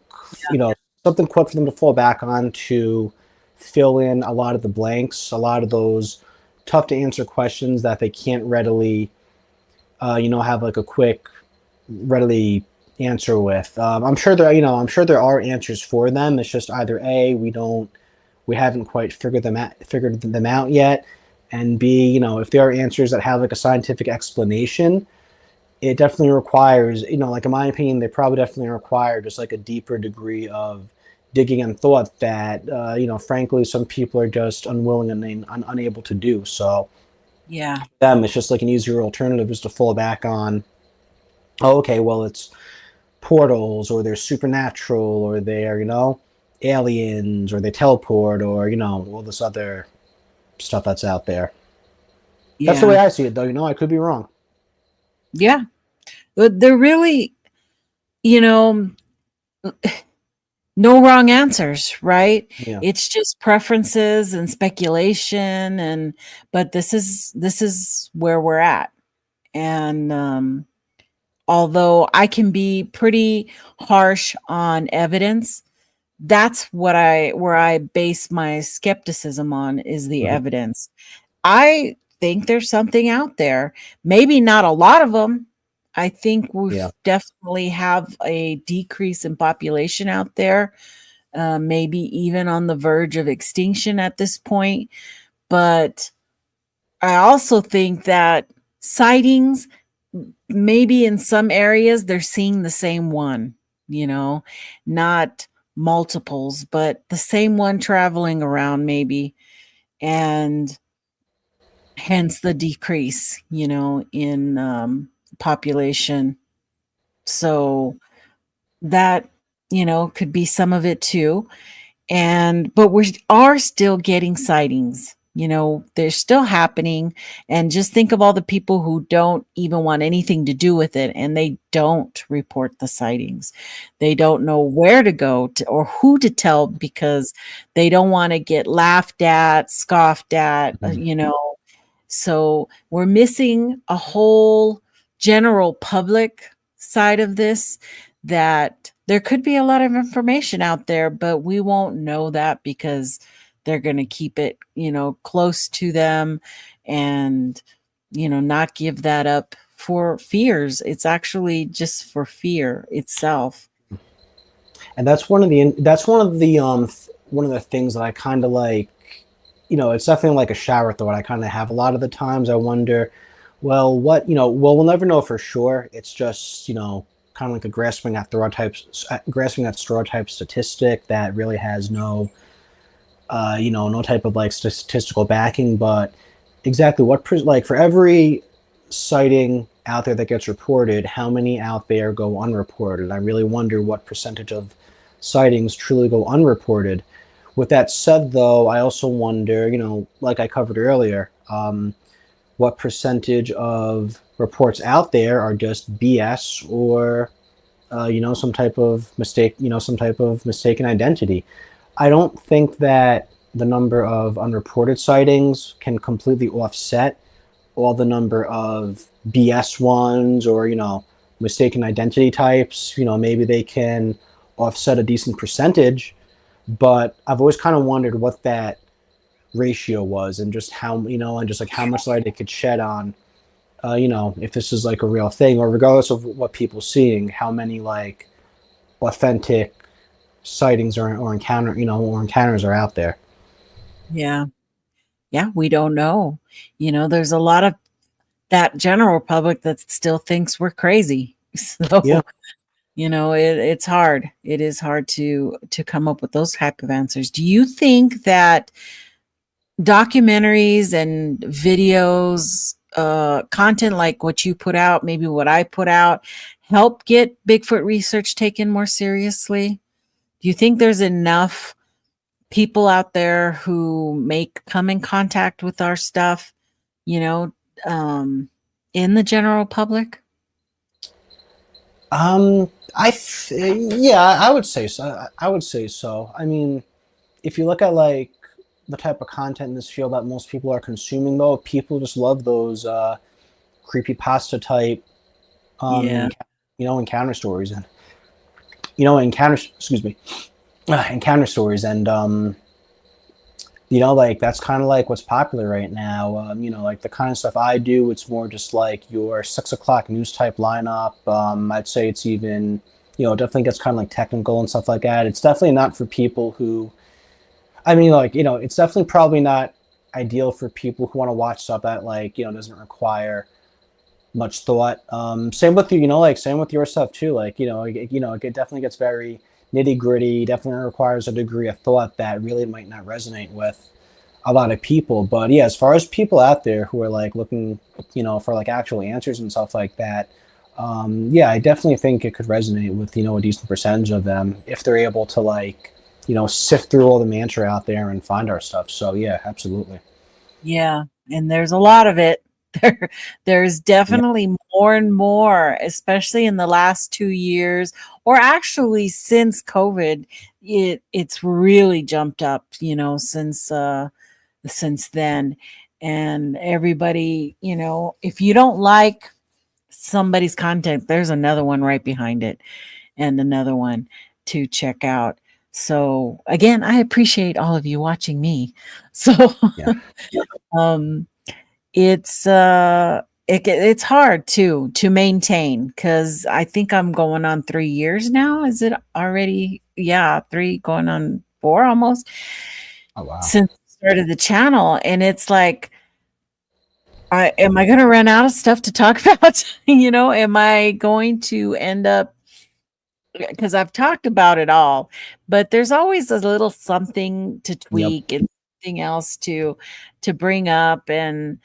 something quick for them to fall back on to fill in a lot of the blanks, a lot of those tough to answer questions that they can't readily have like a quick, readily answer with. I'm sure there are answers for them. It's just either A, we haven't quite figured them out yet, and B, if there are answers that have like a scientific explanation, it definitely requires, like in my opinion, they probably definitely require just like a deeper degree of digging and thought that, frankly, some people are just unwilling and unable to do. So, Yeah. them, it's just like an easier alternative is to fall back on, oh, okay, well, it's portals, or they're supernatural, or they're, aliens, or they teleport, or, all this other stuff that's out there. Yeah. That's the way I see it, though. I could be wrong. Yeah. But they're really, no wrong answers, right? Yeah. It's just preferences and speculation, but this is where we're at. And although I can be pretty harsh on evidence, that's where I base my skepticism on, is the evidence. I think there's something out there. Maybe not a lot of them. I think we definitely have a decrease in population out there, maybe even on the verge of extinction at this point. But I also think that sightings, maybe in some areas, they're seeing the same one, not multiples, but the same one traveling around maybe. And hence the decrease, in population. So that, could be some of it too. But we are still getting sightings, they're still happening. And just think of all the people who don't even want anything to do with it, and they don't report the sightings. They don't know where to go to or who to tell, because they don't want to get laughed at, scoffed at, So we're missing a whole general public side of this, that there could be a lot of information out there, but we won't know that because they're going to keep it, close to them, and, not give that up for fears. It's actually just for fear itself. And that's one of the things that I kind of like. It's definitely like a shower thought I kind of have a lot of the times. I wonder, well, we'll never know for sure. It's just, kind of like a grasping at straw type statistic that really has no, no type of like statistical backing. But exactly like for every sighting out there that gets reported, how many out there go unreported? I really wonder what percentage of sightings truly go unreported. With that said, though, I also wonder, like I covered earlier, what percentage of reports out there are just BS, or, some type of mistake, some type of mistaken identity. I don't think that the number of unreported sightings can completely offset all the number of BS ones, or, mistaken identity types. Maybe they can offset a decent percentage. But I've always kind of wondered what that ratio was, and just how, and just like how much light it could shed on, if this is like a real thing, or regardless of what people seeing, how many like authentic sightings or encounters are out there. Yeah. Yeah. We don't know. There's a lot of that general public that still thinks we're crazy. So, Yeah. it's hard. It is hard to come up with those type of answers. Do you think that documentaries and videos, content like what you put out, maybe what I put out, help get Bigfoot research taken more seriously? Do you think there's enough people out there who come in contact with our stuff, in the general public? I would say so. I mean, if you look at like the type of content in this field that most people are consuming, though, people just love those creepypasta type, encounter stories, and encounter stories, and like that's kind of like what's popular right now. Like the kind of stuff I do, it's more just like your 6 o'clock news type lineup. I'd say it's even, it definitely gets kind of like technical and stuff like that. It's definitely not for people who, it's definitely probably not ideal for people who want to watch stuff that like, doesn't require much thought. Same with you, same with your stuff too. Like, it definitely gets very nitty gritty, definitely requires a degree of thought that really might not resonate with a lot of people. But yeah, as far as people out there who are like looking, for like actual answers and stuff like that, yeah, I definitely think it could resonate with, a decent percentage of them if they're able to like, sift through all the mantra out there and find our stuff. So yeah, absolutely. Yeah, and there's a lot of it. There's definitely more and more, especially in the last 2 years, or actually since COVID, it's really jumped up, since then. And everybody, if you don't like somebody's content, there's another one right behind it and another one to check out. So again, I appreciate all of you watching me. So Yeah. It's hard to maintain, because I think I'm going on 3 years now. Is it already? Yeah, 3 going on 4 almost. Oh wow. Since I started the channel, and it's like, am I going to run out of stuff to talk about? Am I going to end up, because I've talked about it all, but there's always a little something to tweak and something else to bring up and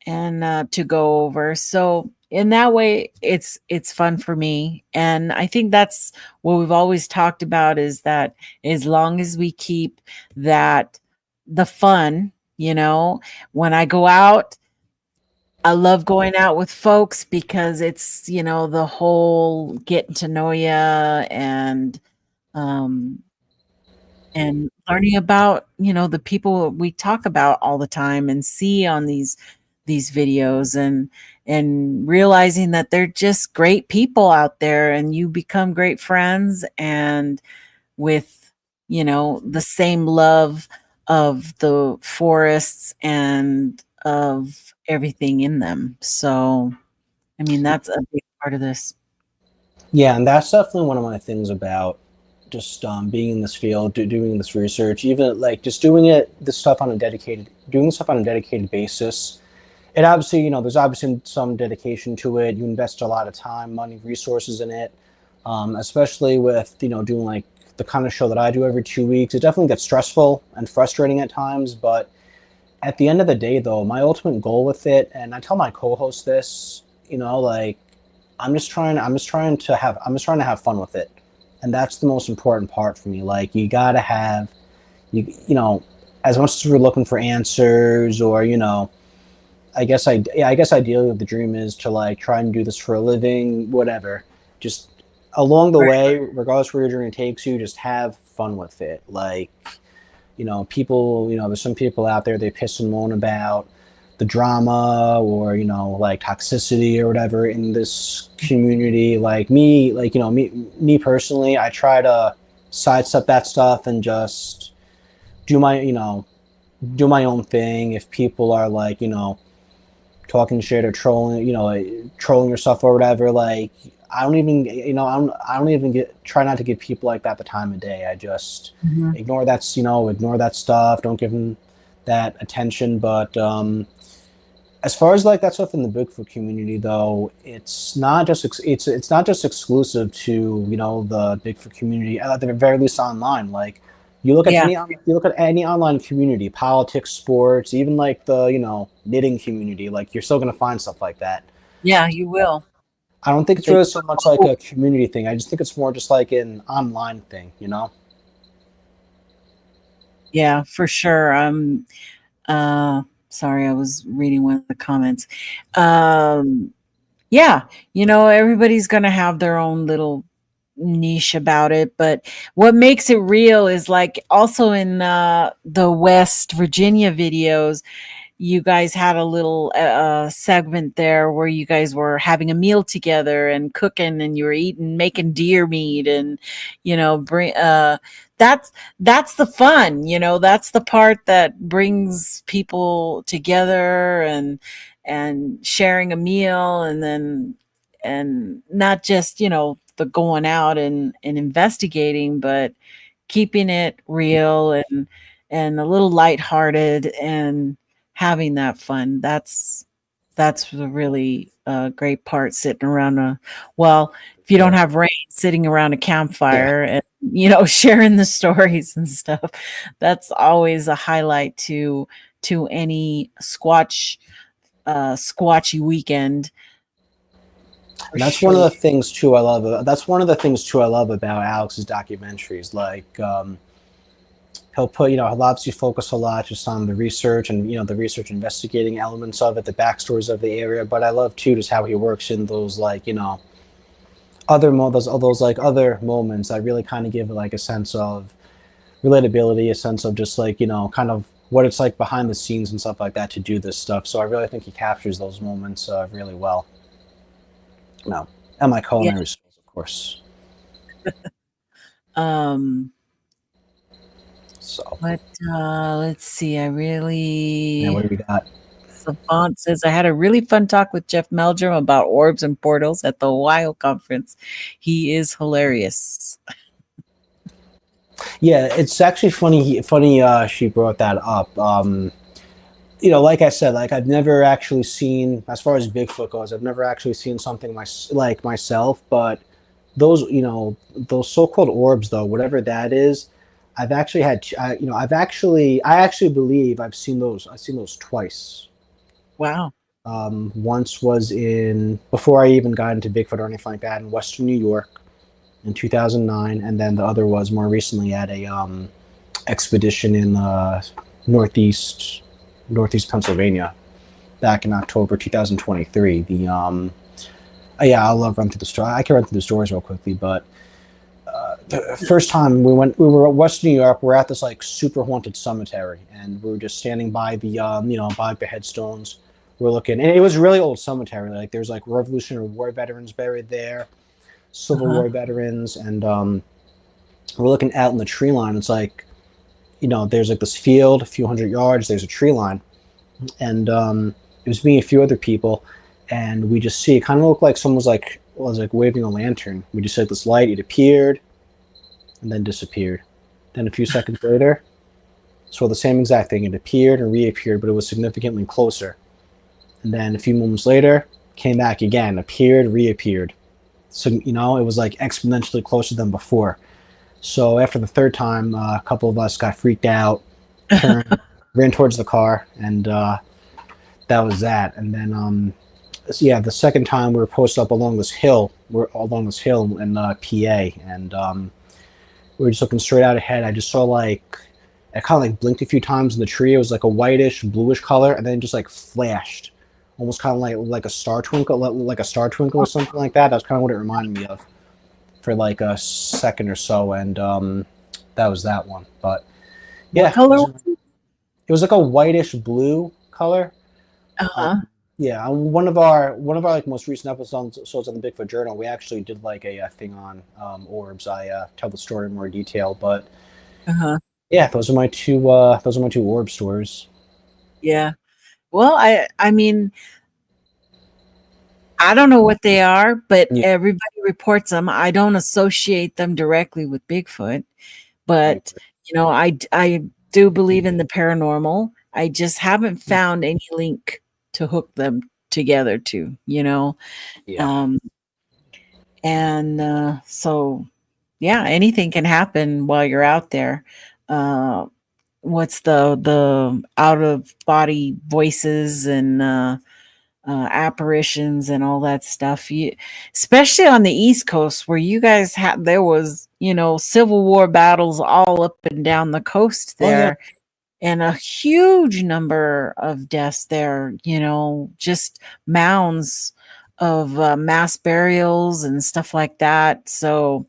to go over. So in that way, it's fun for me. And I think that's what we've always talked about, is that as long as we keep the fun, when I go out, I love going out with folks, because it's, the whole getting to know you um and learning about, the people we talk about all the time and see on these videos, and realizing that they're just great people out there, and you become great friends, and with, the same love of the forests and of everything in them. So, I mean, that's a big part of this. Yeah, and that's definitely one of my things about just being in this field, doing this research, even like just doing this stuff on a dedicated basis. It obviously, there's obviously some dedication to it. You invest a lot of time, money, resources in it, especially with, doing like the kind of show that I do every 2 weeks. It definitely gets stressful and frustrating at times, but at the end of the day, though, my ultimate goal with it, and I tell my co-host this, like I'm just trying to have fun with it, and that's the most important part for me. Like you gotta have, as much as we're looking for answers, or I guess ideally the dream is to like try and do this for a living, whatever. Just along the way, regardless where your journey takes you, just have fun with it. Like, people, there's some people out there, they piss and moan about the drama, or, like toxicity or whatever in this community. Like me, me personally, I try to sidestep that stuff and just do my own thing. If people are like, talking shit or trolling yourself or whatever, like I don't even, I don't even try not to give people like that the time of day. I just ignore that stuff. Don't give them that attention. But as far as like that stuff in the Bigfoot community, though, it's not just exclusive to the Bigfoot community. At the very least, online. Like you look at any online community, politics, sports, even like the knitting community. Like you're still gonna find stuff like that. Yeah, you will. I don't think it's really so much like a community thing. I just think it's more just like an online thing, Yeah, for sure. Sorry, I was reading one of the comments. Yeah, everybody's going to have their own little niche about it, but what makes it real is like also in the West Virginia videos, you guys had a little segment there where you guys were having a meal together and cooking, and you were making deer meat, and that's the fun, that's the part that brings people together, and sharing a meal, and not just, the going out and investigating, but keeping it real, and a little lighthearted, and having that fun. That's the really great part, sitting around if you don't have rain, sitting around a campfire, and sharing the stories and stuff. That's always a highlight to any squatchy weekend. And that's one of the things too I love. That's one of the things too I love about Alex's documentaries. Like he'll put, he'll obviously focus a lot just on the research and the research investigating elements of it, the backstories of the area. But I love too just how he works in those other moments that really kind of give it like a sense of relatability, a sense of just kind of what it's like behind the scenes and stuff like that to do this stuff. So I really think he captures those moments really well. No, and my culinary skills, of course. So, but let's see. What do we got? Savant says, I had a really fun talk with Jeff Meldrum about orbs and portals at the Ohio conference. He is hilarious. Yeah, it's actually funny. She brought that up. Like I said, I've never actually seen, as far as Bigfoot goes, I've never actually seen something myself. But those, those so-called orbs, though, whatever that is, I've actually had. I actually believe I've seen those. I've seen those twice. Wow. Once was before I even got into Bigfoot or anything like that, in Western New York in 2009, and then the other was more recently at a expedition in northeast Pennsylvania back in October 2023. I'll run through the story. I can run through the stories real quickly, but the first time we were at Western New York. We're at this super haunted cemetery, and we were just standing by the by the headstones. We're looking, and it was a really old cemetery. There's Revolutionary War veterans buried there, Civil War veterans, and we're looking out in the tree line. It's there's this field, a few hundred yards. There's a tree line, and it was me and a few other people, and we just see it kind of looked like someone was waving a lantern. We just said this light. It appeared, and then disappeared. Then a few seconds later, saw the same exact thing. It appeared and reappeared, but it was significantly closer. And then a few moments later, came back again, appeared, reappeared. So it was exponentially closer than before. So after the third time, a couple of us got freaked out, turned, ran towards the car, and that was that. And then, the second time we were posted up along this hill. We're along this hill in PA, and we were just looking straight out ahead. I just saw it kind of blinked a few times in the tree. It was a whitish, bluish color, and then just flashed, almost kind of like a star twinkle, or something like that. That's kind of what it reminded me of for a second or so, and that was that one. But yeah, what color? It was a whitish blue color. Yeah, on one of our most recent episodes on the Bigfoot Journal, we actually did a thing on orbs. I tell the story in more detail, but yeah, those are my two orb stories. Yeah, well, I mean, I don't know what they are, but everybody reports them. I don't associate them directly with Bigfoot, but I do believe in the paranormal. I just haven't found any link to hook them together to, so yeah, anything can happen while you're out there. What's the out of body voices and apparitions and all that stuff, especially on the East Coast where you guys had, there was, Civil War battles all up and down the coast there. Oh, yeah. And a huge number of deaths there, just mounds of mass burials and stuff like that. So,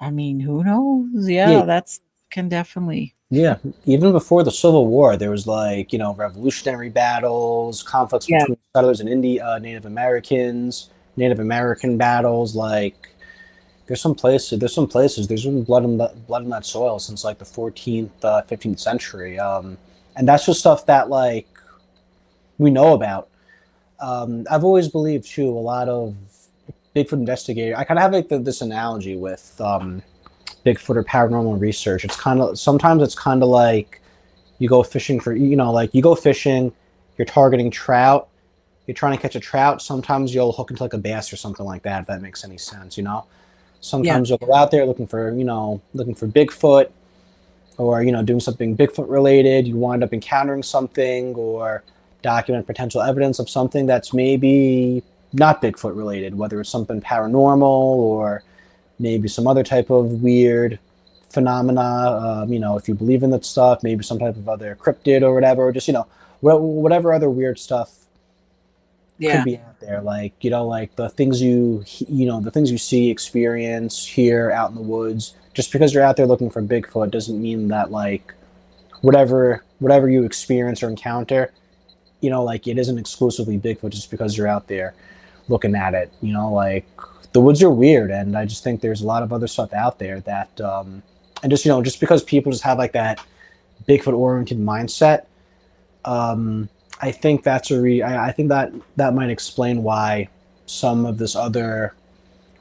I mean, who knows? Yeah, that's can definitely. Yeah, even before the Civil War, there was revolutionary battles, conflicts between settlers and Native American battles. There's some places. There's been blood in that soil since like the 14th, 15th century, and that's just stuff that like we know about. I've always believed too. A lot of Bigfoot investigators. I kind of have like this analogy with Bigfoot or paranormal research. It's kind of sometimes it's kind of like you go fishing for like you go fishing, you're targeting trout. You're trying to catch a trout. Sometimes you'll hook into like a bass or something like that. If that makes any sense, Sometimes you'll go out there looking for Bigfoot, or doing something Bigfoot related. You wind up encountering something or document potential evidence of something that's maybe not Bigfoot related, whether it's something paranormal or maybe some other type of weird phenomena. If you believe in that stuff, maybe some type of other cryptid or whatever, or just whatever other weird stuff could be out there, like like the things the things you see, experience, hear out in the woods. Just because you're out there looking for Bigfoot doesn't mean that like whatever you experience or encounter, like it isn't exclusively Bigfoot just because you're out there looking at it. Like the woods are weird, and I just think there's a lot of other stuff out there that and just because people just have like that Bigfoot oriented mindset, I think I think that might explain why some of this other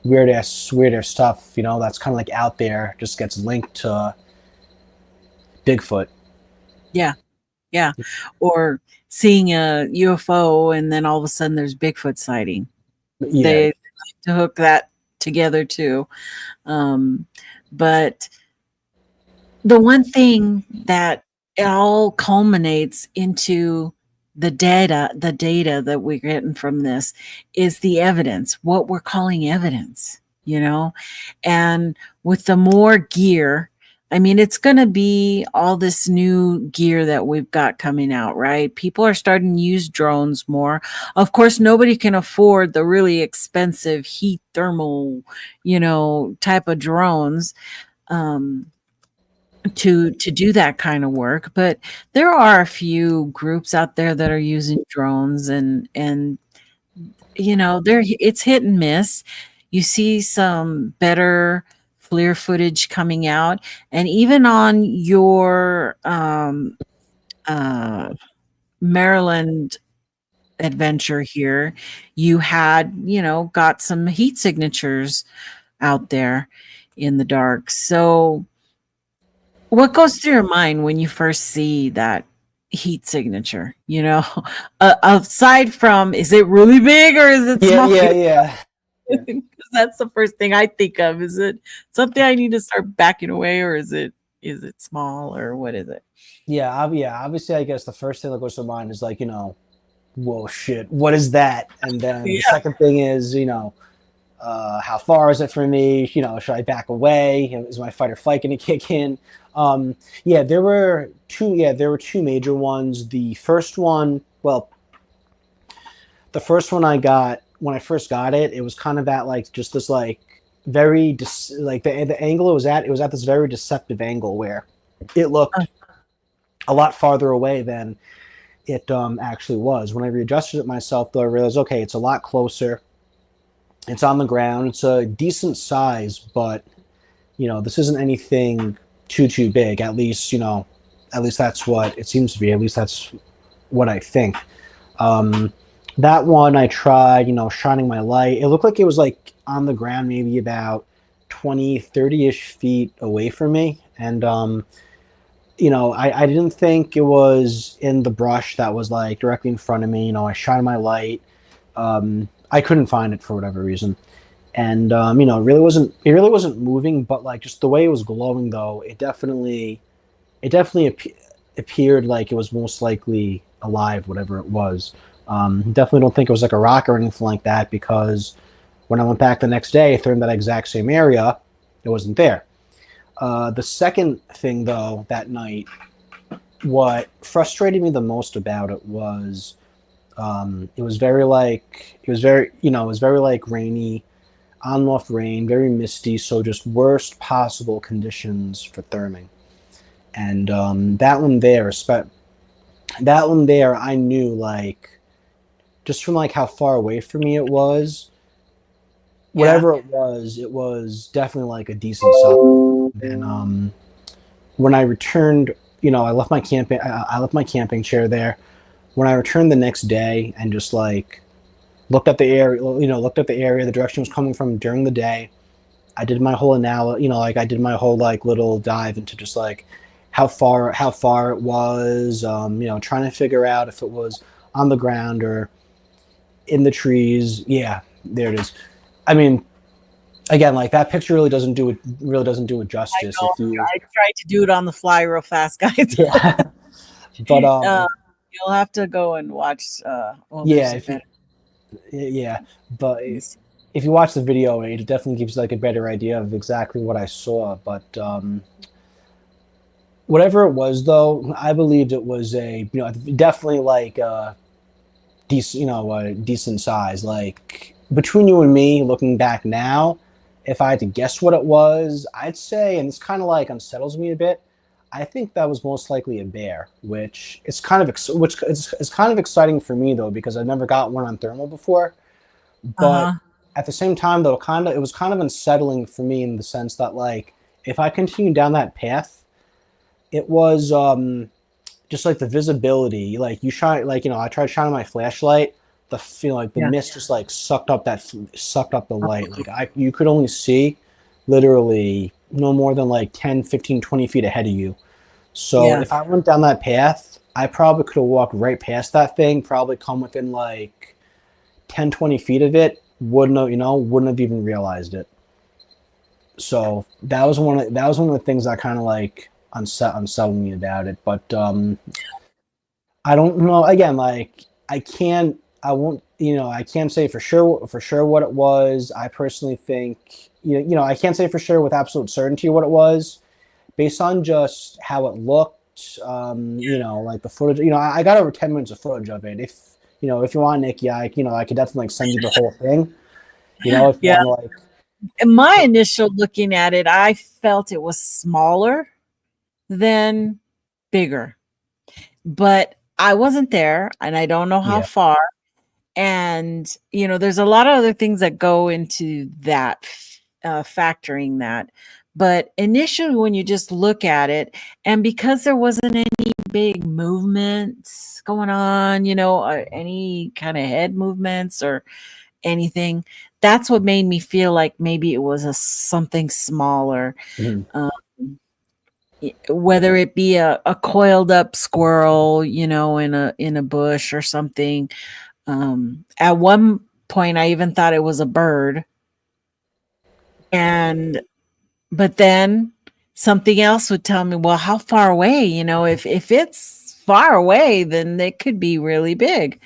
weirder stuff, that's kind of like out there, just gets linked to Bigfoot. Yeah. Or seeing a UFO and then all of a sudden there's Bigfoot sighting. Yeah. They like to hook that together too. But the one thing that it all culminates into the data that we're getting from this is the evidence, what we're calling evidence, and with the more gear, I mean, it's going to be all this new gear that we've got coming out, right? People are starting to use drones more. Of course, nobody can afford the really expensive heat thermal, type of drones. To do that kind of work, but there are a few groups out there that are using drones, and it's hit and miss. You see some better FLIR footage coming out, and even on your Maryland adventure here, you had got some heat signatures out there in the dark. So what goes through your mind when you first see that heat signature? Aside from, is it really big or is it small? Yeah. That's the first thing I think of. Is it something I need to start backing away, or is it small, or what is it? Yeah. Obviously, I guess the first thing that goes to mind is like, whoa, shit, what is that? And then the second thing is, how far is it from me? Should I back away? Is my fight or flight going to kick in? There were two major ones. The first one I got when I first got it, it was kind of at like just this like very the angle it was at this very deceptive angle where it looked a lot farther away than it actually was. When I readjusted it myself, though, I realized, okay, it's a lot closer. It's on the ground. It's a decent size, but this isn't anything too big. At least that's what it seems to be. At least that's what I think. That one I tried, shining my light. It looked like it was like on the ground, maybe about 20, 30-ish feet away from me. And, I didn't think it was in the brush that was like directly in front of me. I shined my light. I couldn't find it for whatever reason. And, it really wasn't moving, but like just the way it was glowing though, it definitely appeared like it was most likely alive, whatever it was. Definitely don't think it was like a rock or anything like that, because when I went back the next day, I in that exact same area, it wasn't there. The second thing though, that night, what frustrated me the most about it was, it was very rainy, on and off rain, very misty. So just worst possible conditions for therming. And, that one there, I knew like, just from like how far away from me it was whatever it was definitely like a decent size. And when I returned, I left my camping chair there. When I returned the next day and just like looked at the area, the direction it was coming from during the day, I did my whole I did my whole like little dive into just like how far it was, trying to figure out if it was on the ground or in the trees. Yeah, there it is. I mean, again, like that picture really doesn't do it justice. I tried to do it on the fly real fast, guys. Yeah. But you'll have to go and watch. But if you watch the video, it definitely gives you like a better idea of exactly what I saw. But whatever it was, though, I believed it was definitely like a decent size. Like between you and me, looking back now, if I had to guess what it was, I'd say, and this kind of like unsettles me a bit, I think that was most likely a bear, which is kind of exciting for me though, because I've never got one on thermal before. But at the same time, though, it was kind of unsettling for me in the sense that like if I continued down that path, it was just like the visibility. Like I tried shining my flashlight. The mist just like sucked up the light. Like you could only see literally no more than like 10, 15, 20 feet ahead of you. So if I went down that path, I probably could have walked right past that thing, probably come within like 10, 20 feet of it, wouldn't have even realized it. So that was one of the things that kind of like unsettled me about it. But I don't know. Again, like I can't say for sure what it was. I personally think, I can't say for sure with absolute certainty what it was based on just how it looked, like the footage, I got over 10 minutes of footage of it. If you want, Nikki, I could definitely like send you the whole thing, if you want, like. In my initial looking at it, I felt it was smaller than bigger, but I wasn't there and I don't know how far. And, there's a lot of other things that go into that, factoring that. But initially, when you just look at it, and because there wasn't any big movements going on, any kind of head movements or anything, that's what made me feel like maybe it was something smaller. Whether it be a coiled up squirrel, in a bush or something. At one point, I even thought it was a bird. But then something else would tell me, well, how far away? If it's far away, then it could be really big.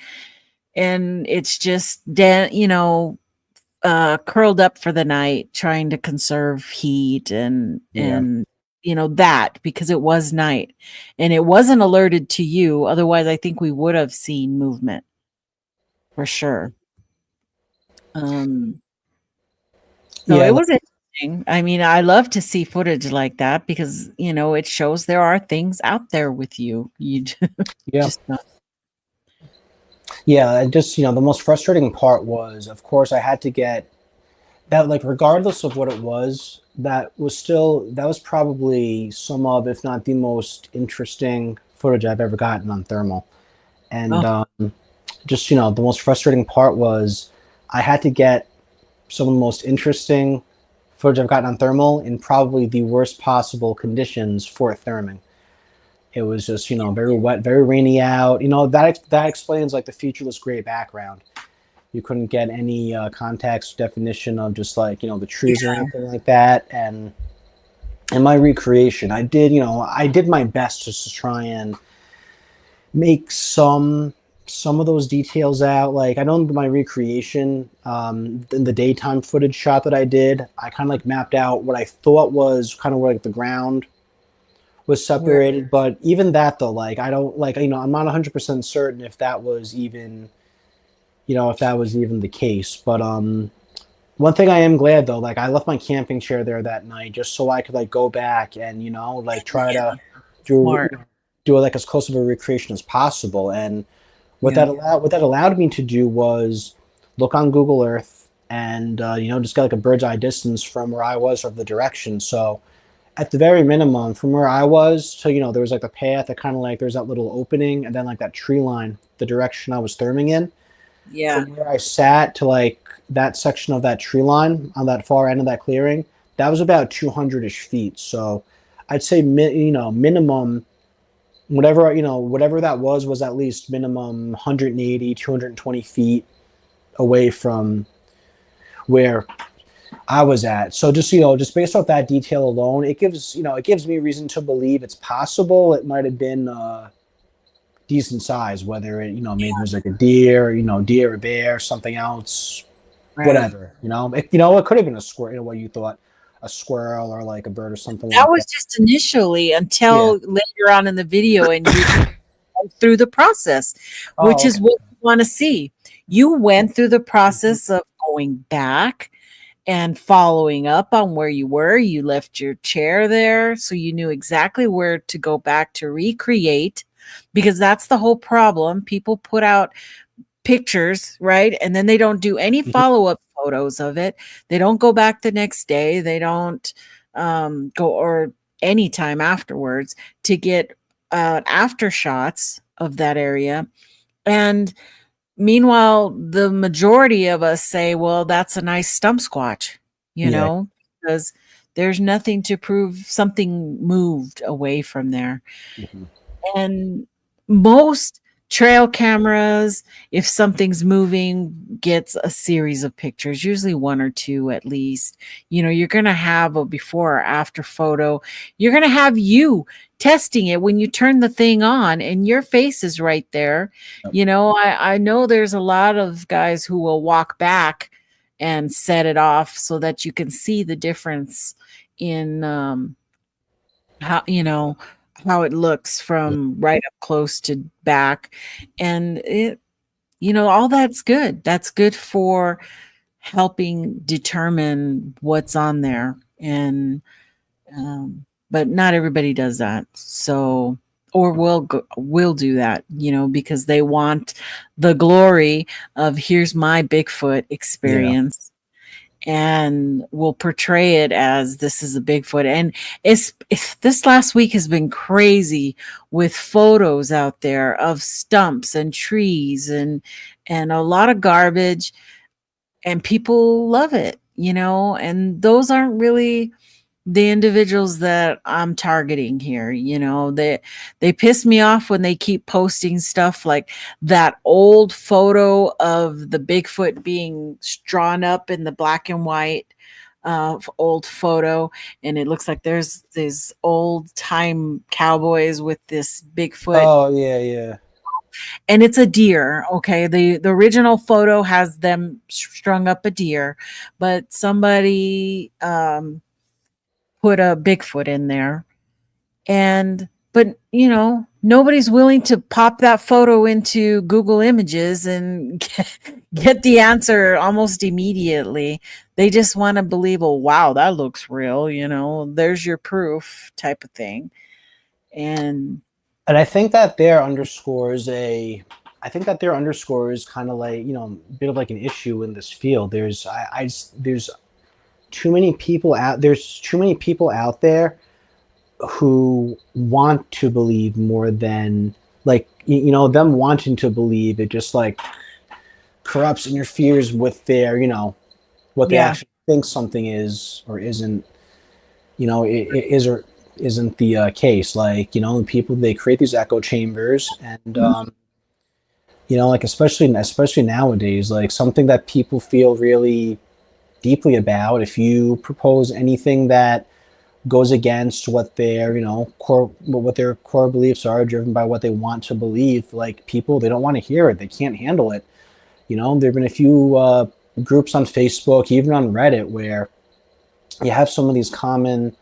And it's just, curled up for the night, trying to conserve heat and that, because it was night and it wasn't alerted to you. Otherwise, I think we would have seen movement. For sure. It was interesting. I mean, I love to see footage like that because, it shows there are things out there with you. Just not. Yeah, just, the most frustrating part was, of course, I had to get that, like, regardless of what it was, that was probably some of, if not the most interesting footage I've ever gotten on thermal. And, just, the most frustrating part was I had to get some of the most interesting footage I've gotten on thermal in probably the worst possible conditions for therming. It was just, very wet, very rainy out. That explains like the featureless gray background. You couldn't get any context definition of just like, the trees or anything like that. And in my recreation, I did my best just to try and make some of those details out. Like I know my recreation, in the daytime footage shot that I did, I kind of like mapped out what I thought was kind of where like the ground was separated. But even that though, like I don't like, I'm not 100% certain if that was even, the case. But one thing I am glad though, like I left my camping chair there that night just so I could like go back and, like try to do like as close of a recreation as possible. And what that allowed me to do was look on Google Earth and just got like a bird's eye distance from where I was of the direction. So at the very minimum, from where I was to, there was like the path that kind of like there's that little opening, and then like that tree line, the direction I was therming in. Yeah. From where I sat to like that section of that tree line on that far end of that clearing, that was about 200-ish feet. So I'd say, minimum, whatever that was at least minimum 180, 220 feet away from where I was at. So just based off that detail alone, it gives me reason to believe it's possible it might have been decent size, whether it, maybe it was like a deer, deer or bear, something else, Right. whatever, it could have been a squirrel, what you thought, a squirrel or like a bird or something That like was that. just initially until later on in the video, and you went through the process, which is what you want to see. You went through the process of going back and following up on where you were. You left your chair there, so you knew exactly where to go back to recreate, because that's the whole problem. People put out pictures, right? And then they don't do any follow-up photos of it. They don't go back the next day. They don't go or any time afterwards to get after shots of that area. And meanwhile, the majority of us say, well, that's a nice stump squatch, because there's nothing to prove something moved away from there. Mhm. And most trail cameras, if something's moving, gets a series of pictures, usually one or two at least. You're going to have a before or after photo. You're going to have you testing it when you turn the thing on and your face is right there. Yep. I know there's a lot of guys who will walk back and set it off so that you can see the difference in how it looks from right up close to back. And it, all that's good. That's good for helping determine what's on there. And, but not everybody does that. So, or will do that, because they want the glory of here's my Bigfoot experience. And will portray it as this is a Bigfoot. And it's this last week has been crazy with photos out there of stumps and trees and a lot of garbage, and people love it, and those aren't really the individuals that I'm targeting here. They piss me off when they keep posting stuff like that old photo of the Bigfoot being drawn up in the black and white old photo, and it looks like there's these old time cowboys with this Bigfoot. Oh yeah. And it's a deer. Okay, the original photo has them strung up a deer, but somebody put a Bigfoot in there. But nobody's willing to pop that photo into Google Images and get the answer almost immediately. They just want to believe, oh, wow, that looks real. There's your proof type of thing. And I think that there underscores kind of like, a bit of like an issue in this field. There's too many people out there who want to believe more than like, them wanting to believe. It just like corrupts interferes with their, what they actually think something is or isn't, it is or isn't the case. Like, people, they create these echo chambers, and like especially nowadays, like something that people feel really deeply about, if you propose anything that goes against what their core beliefs are, driven by what they want to believe, like people, they don't want to hear it. They can't handle it. There've been a few groups on Facebook, even on Reddit, where you have some of these common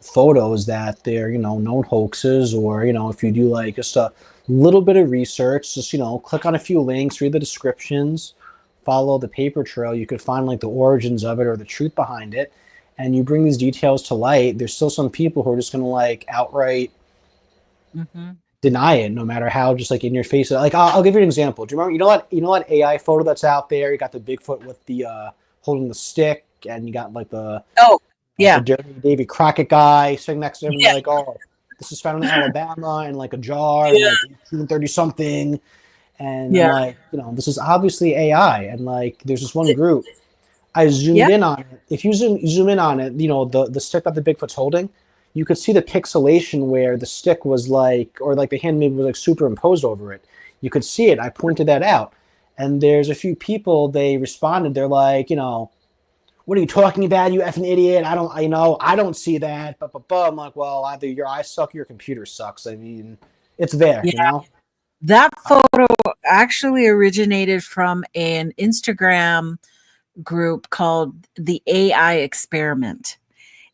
photos that they're known hoaxes, or if you do like just a little bit of research, just click on a few links, read the descriptions, follow the paper trail, you could find like the origins of it or the truth behind it, and you bring these details to light. There's still some people who are just going to like outright deny it, no matter how just like in your face. Like I'll give you an example. Do you remember, that AI photo that's out there? You got the Bigfoot with the holding the stick, and you got like the yeah, the dirty Davy Crockett guy sitting next to him, and yeah, like, oh, this is found in Alabama in like a jar in yeah, like 1830 something. And I'm yeah, like, this is obviously AI. And like, there's this one group. I yeah, zoomed in on it. If you zoom in on it, the stick that the Bigfoot's holding, you could see the pixelation where the stick was like, or like the hand maybe was like superimposed over it. You could see it. I pointed that out. And there's a few people, they responded. They're like, what are you talking about, you effing idiot? I don't see that. But I'm like, well, either your eyes suck or your computer sucks. I mean, it's there, yeah. That photo actually originated from an Instagram group called the AI Experiment.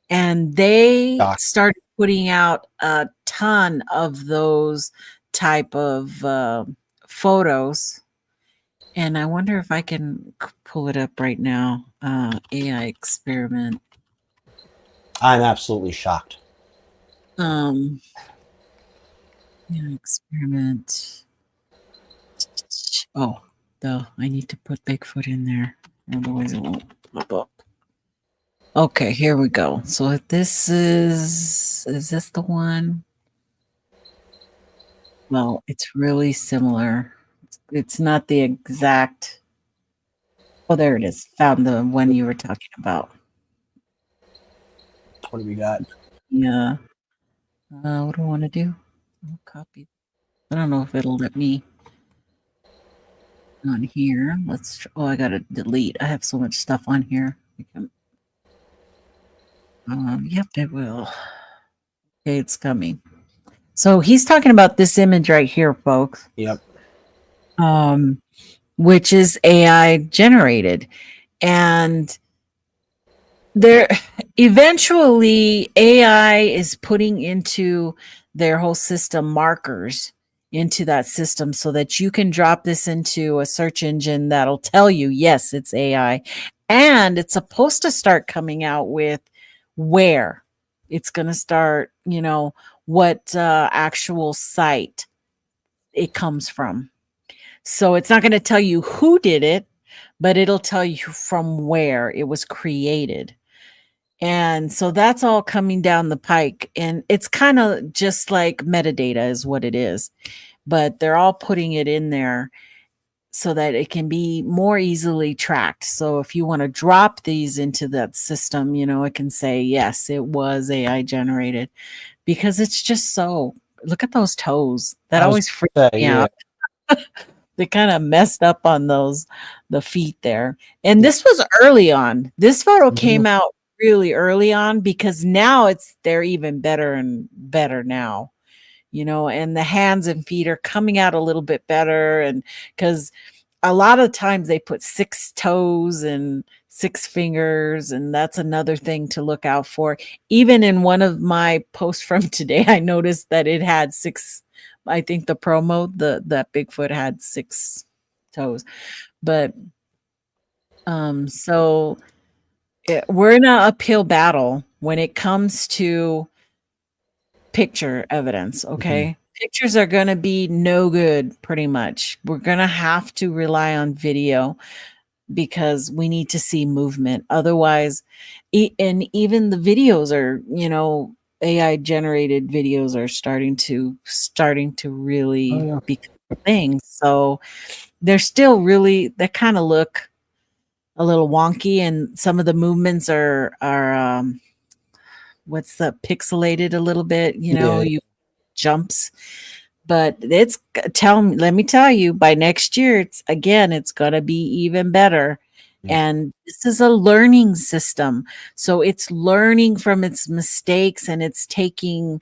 And they started putting out a ton of those type of photos. And I wonder if I can pull it up right now. AI Experiment. I'm absolutely shocked. AI Experiment. Oh, though I need to put Bigfoot in there, otherwise it won't pop up. Okay, here we go. So this is this the one? Well, it's really similar. It's not the exact. Oh, there it is. Found the one you were talking about. What do we got? Yeah. What do I want to do? I'll copy. I don't know if it'll let me on here. I gotta delete. I have so much stuff on here. Yep, it will. Okay, it's coming. So he's talking about this image right here, folks. Yep. Which is AI generated. And there eventually AI is putting into their whole system markers into that system so that you can drop this into a search engine that'll tell you, yes, it's AI. And it's supposed to start coming out with where it's going to start, what actual site it comes from. So it's not going to tell you who did it, but it'll tell you from where it was created. And so that's all coming down the pike. And it's kind of just like metadata is what it is. But they're all putting it in there so that it can be more easily tracked. So if you want to drop these into that system, it can say, yes, it was AI generated, because it's just so, look at those toes. That always freaks me out. They kind of messed up on the feet there. And this was early on. This photo came out really early on, because now they're even better and better now. And the hands and feet are coming out a little bit better. And because a lot of times they put 6 toes and 6 fingers, and that's another thing to look out for. Even in one of my posts from today, I noticed that it had 6. I think the promo, that Bigfoot had 6 toes. But so we're in an uphill battle when it comes to picture evidence. Okay. Pictures are going to be no good, pretty much. We're going to have to rely on video, because we need to see movement. Otherwise, and even the videos are, AI generated videos are starting to really become a thing. So they're still really, they kind of look a little wonky, and some of the movements are what's the pixelated a little bit, you jumps. But let me tell you, by next year, it's going to be even better. And this is a learning system. So it's learning from its mistakes, and it's taking,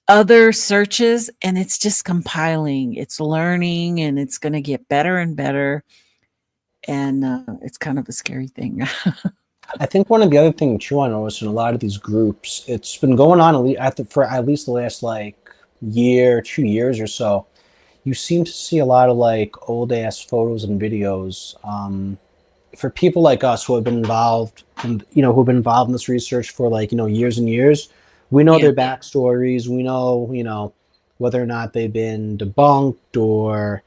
other searches, and it's just compiling. It's learning, and it's going to get better and better. And it's kind of a scary thing. I think one of the other things too I noticed in a lot of these groups, it's been going on for at least the last like year, 2 years or so. You seem to see a lot of like old ass photos and videos. For people like us who have been involved, and who've been involved in this research for like years and years, we know their backstories. We know whether or not they've been debunked or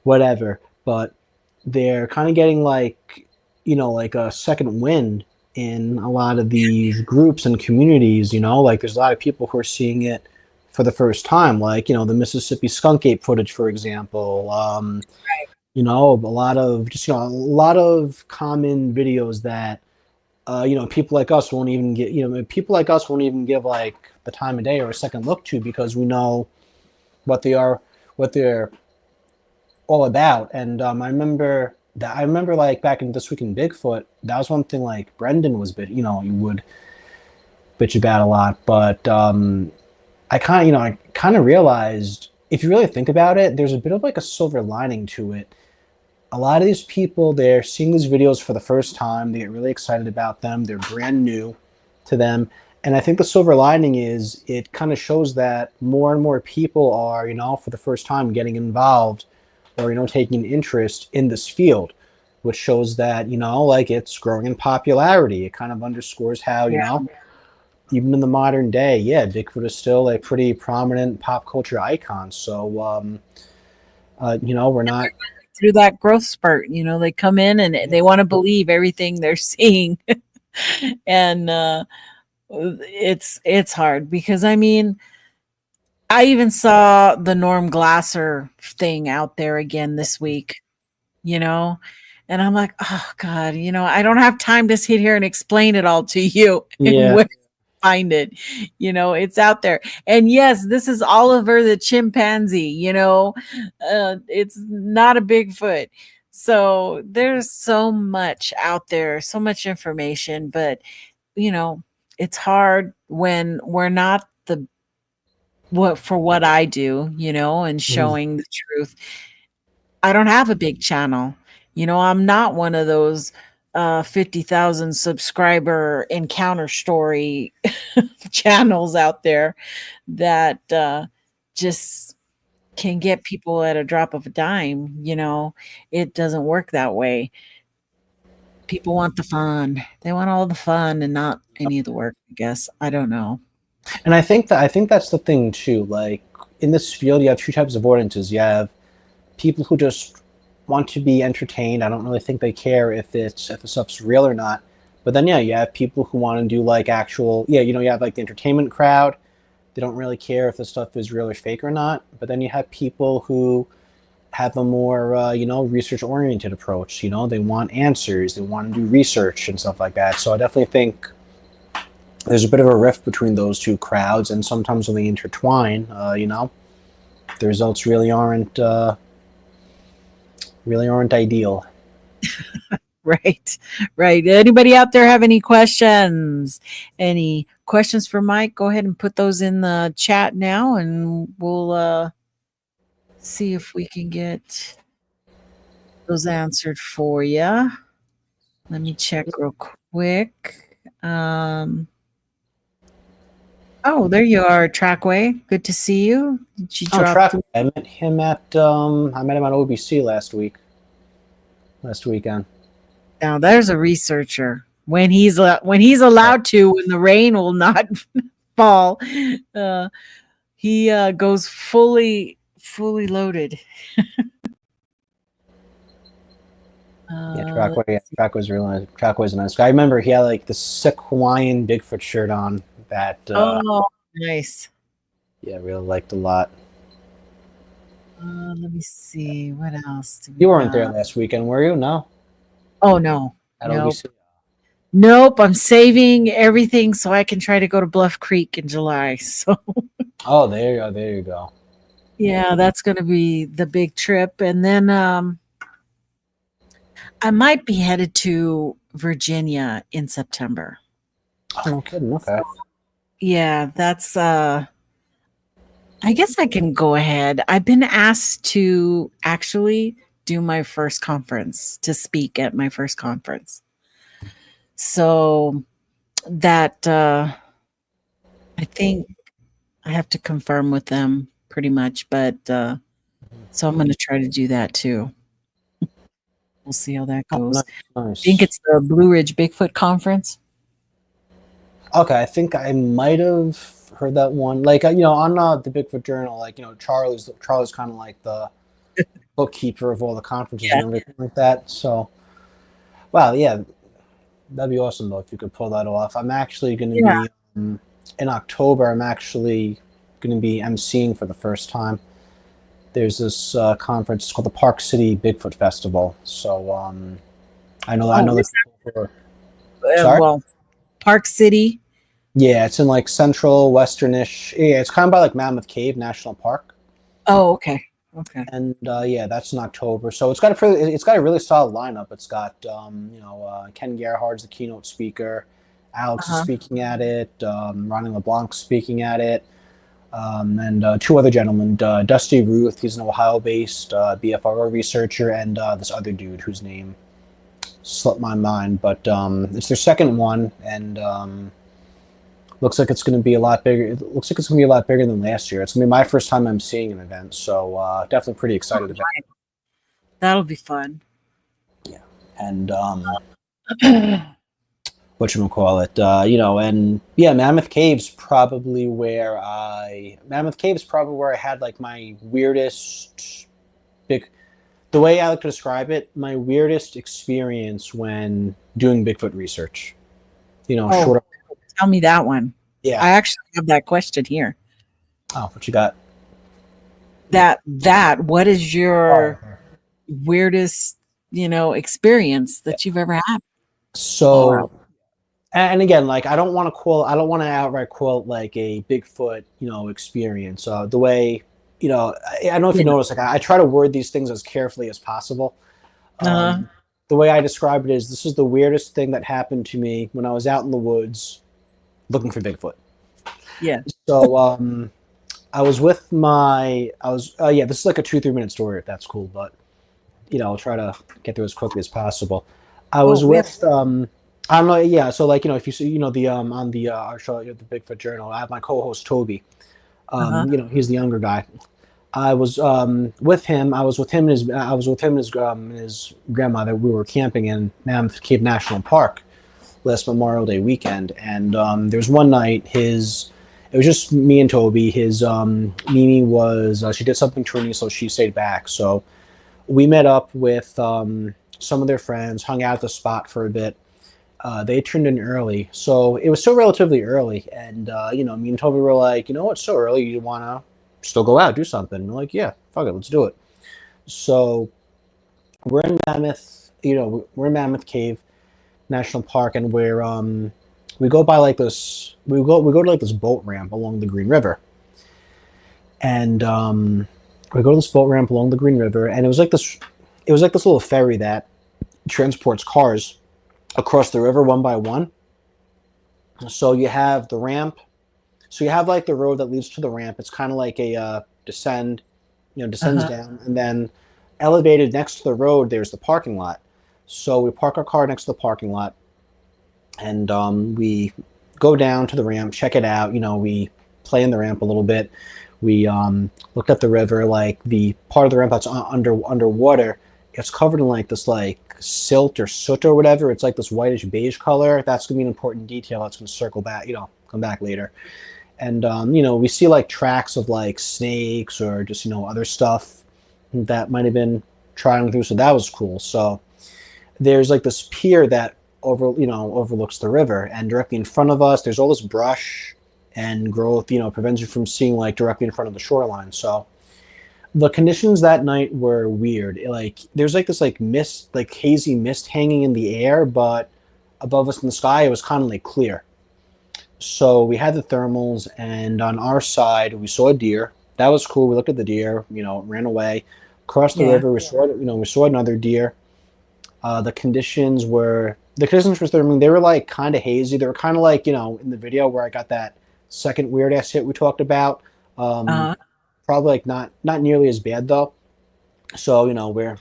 whatever. But they're kind of getting like like a second wind in a lot of these groups and communities. Like there's a lot of people who are seeing it for the first time, like the Mississippi skunk ape footage, for example. A lot of just a lot of common videos that people like us won't even get. People like us won't even give like the time of day or a second look to, because we know what they're all about. And I remember like back in This Week in Bigfoot, that was one thing like Brendan was you would bitch about a lot. But I kind of realized, if you really think about it, there's a bit of like a silver lining to it. A lot of these people, they're seeing these videos for the first time. They get really excited about them. They're brand new to them. And I think the silver lining is it kind of shows that more and more people are, for the first time getting involved or, taking an interest in this field, which shows that, like it's growing in popularity. It kind of underscores how, even in the modern day, Bigfoot is still a pretty prominent pop culture icon. So, we're not through that growth spurt. They come in and they want to believe everything they're seeing. And it's hard, because I even saw the Norm Glasser thing out there again this week, and I'm like, oh God, I don't have time to sit here and explain it all to you. Yeah. And find it, it's out there. And yes, this is Oliver the chimpanzee, it's not a Bigfoot. So there's so much out there, so much information, but it's hard when we're not what I do, and showing the truth. I don't have a big channel. I'm not one of those 50,000 subscriber encounter story channels out there that just can get people at a drop of a dime. It doesn't work that way. People want the fun. They want all the fun and not any of the work, I guess. I don't know. And I think that's the thing too. Like in this field, you have two types of audiences. You have people who just want to be entertained. I don't really think they care if the stuff's real or not. But then you have people who want to do like actual, you have like the entertainment crowd. They don't really care if the stuff is real or fake or not. But then you have people who have a more research oriented approach. They want answers. They want to do research and stuff like that. So I definitely think there's a bit of a rift between those two crowds, and sometimes when they intertwine, the results really aren't ideal. Right. Anybody out there have any questions? Any questions for Mike? Go ahead and put those in the chat now, and we'll see if we can get those answered for you. Let me check real quick. Oh, there you are, Trackway. Good to see you. Did you drop? Trackway. I met him at OBC last weekend. Now there's a researcher. When he's allowed to, when the rain will not fall, he goes fully loaded. Trackway's really nice. Trackway's a nice guy. I remember he had like the sick Hawaiian Bigfoot shirt on that. Nice. Yeah, really liked a lot. Let me see. What else? You weren't there last weekend, were you? No. Oh no. Nope. Nope. I'm saving everything so I can try to go to Bluff Creek in July. So. Oh, there you go. There you go. Yeah, that's going to be the big trip, and then I might be headed to Virginia in September. Oh, no kidding. Okay. Yeah, that's I guess I can go ahead. I've been asked to actually do my first conference, to speak at my first conference. So that I think I have to confirm with them pretty much, but so I'm going to try to do that too. We'll see how that goes. Nice. I think it's the Blue Ridge Bigfoot Conference. Okay, I think I might have heard that one. Like, on the Bigfoot Journal, like, Charlie's kind of like the bookkeeper of all the conferences and everything like that. So, Wow, yeah, that'd be awesome though if you could pull that off. I'm actually going to Yeah. be in October. I'm actually going to be emceeing for the first time. There's this conference. It's called the Park City Bigfoot Festival. So I know Oh, that is people are. Sorry. well, Park City. Yeah, it's in like central, westernish. Yeah, it's kind of by like Mammoth Cave National Park. Oh, okay. Okay. And yeah, that's in October. So it's got a really solid lineup. It's got Ken Gerhard's the keynote speaker, Alex is Uh-huh. speaking at it, Ronnie LeBlanc speaking at it, and two other gentlemen, Dusty Ruth, he's an Ohio-based BFRO researcher, and this other dude whose name slipped my mind. But it's their second one, and looks like it's going to be a lot bigger. It looks like it's going to be a lot bigger than last year. It's going to be my first time I'm seeing an event, so definitely pretty excited about it. That'll be fun. Yeah, and whatchamacallit, and yeah, Mammoth Cave's probably where I had like my weirdest the way I like to describe it, my weirdest experience when doing Bigfoot research. Oh, short of, tell me that one. yeah. I actually have that question here. Oh, what you got? What is your weirdest, experience that you've ever had? So, and again, like I don't want to outright quote like a Bigfoot, experience. The way, I don't know if you notice, like I try to word these things as carefully as possible. The way I describe it is, this is the weirdest thing that happened to me when I was out in the woods looking for Bigfoot. Yeah. So, I was with this is like a 2-3 minute story if that's cool, but I'll try to get through as quickly as possible. I was with I don't know, yeah. So like if you see the on the our show, the Bigfoot Journal, I have my co-host Toby. He's the younger guy. I was with him. I was with him and his grandmother. We were camping in Mammoth Cave National Park last Memorial Day weekend, and there was one night it was just me and Toby. His Mimi was she did something to her knee, so she stayed back. So we met up with some of their friends, hung out at the spot for a bit. They turned in early, so it was still relatively early. And me and Toby were like, it's so early. You want to still go out, do something? And we're like, yeah, fuck it, let's do it. So we're in Mammoth, we're in Mammoth Cave National Park, and we go by like this. We go to like this boat ramp along the Green River, and we go to this boat ramp along the Green River, and it was like this little ferry that transports cars across the river one by one. So you have the ramp. So you have like the road that leads to the ramp. It's kind of like a descends down, and then elevated next to the road, there's the parking lot. So we park our car next to the parking lot, and we go down to the ramp, check it out. We play in the ramp a little bit. We looked at the river, like the part of the ramp that's underwater. It's covered in like this like silt or soot or whatever. It's like this whitish beige color. That's gonna be an important detail. That's gonna circle back, come back later. And we see like tracks of like snakes or just other stuff that might have been trotting through. So that was cool. So there's like this pier that overlooks the river, and directly in front of us there's all this brush and growth, prevents you from seeing like directly in front of the shoreline. So the conditions that night were weird. Like there's like this like mist, like hazy mist hanging in the air, but above us in the sky it was kind of like clear. So we had the thermals, and on our side we saw a deer. That was cool. We looked at the deer, ran away. Across the river we saw another deer. The conditions were thermal. They were like kind of hazy. They were kind of like in the video where I got that second weird ass hit we talked about. Probably like not nearly as bad though. So we're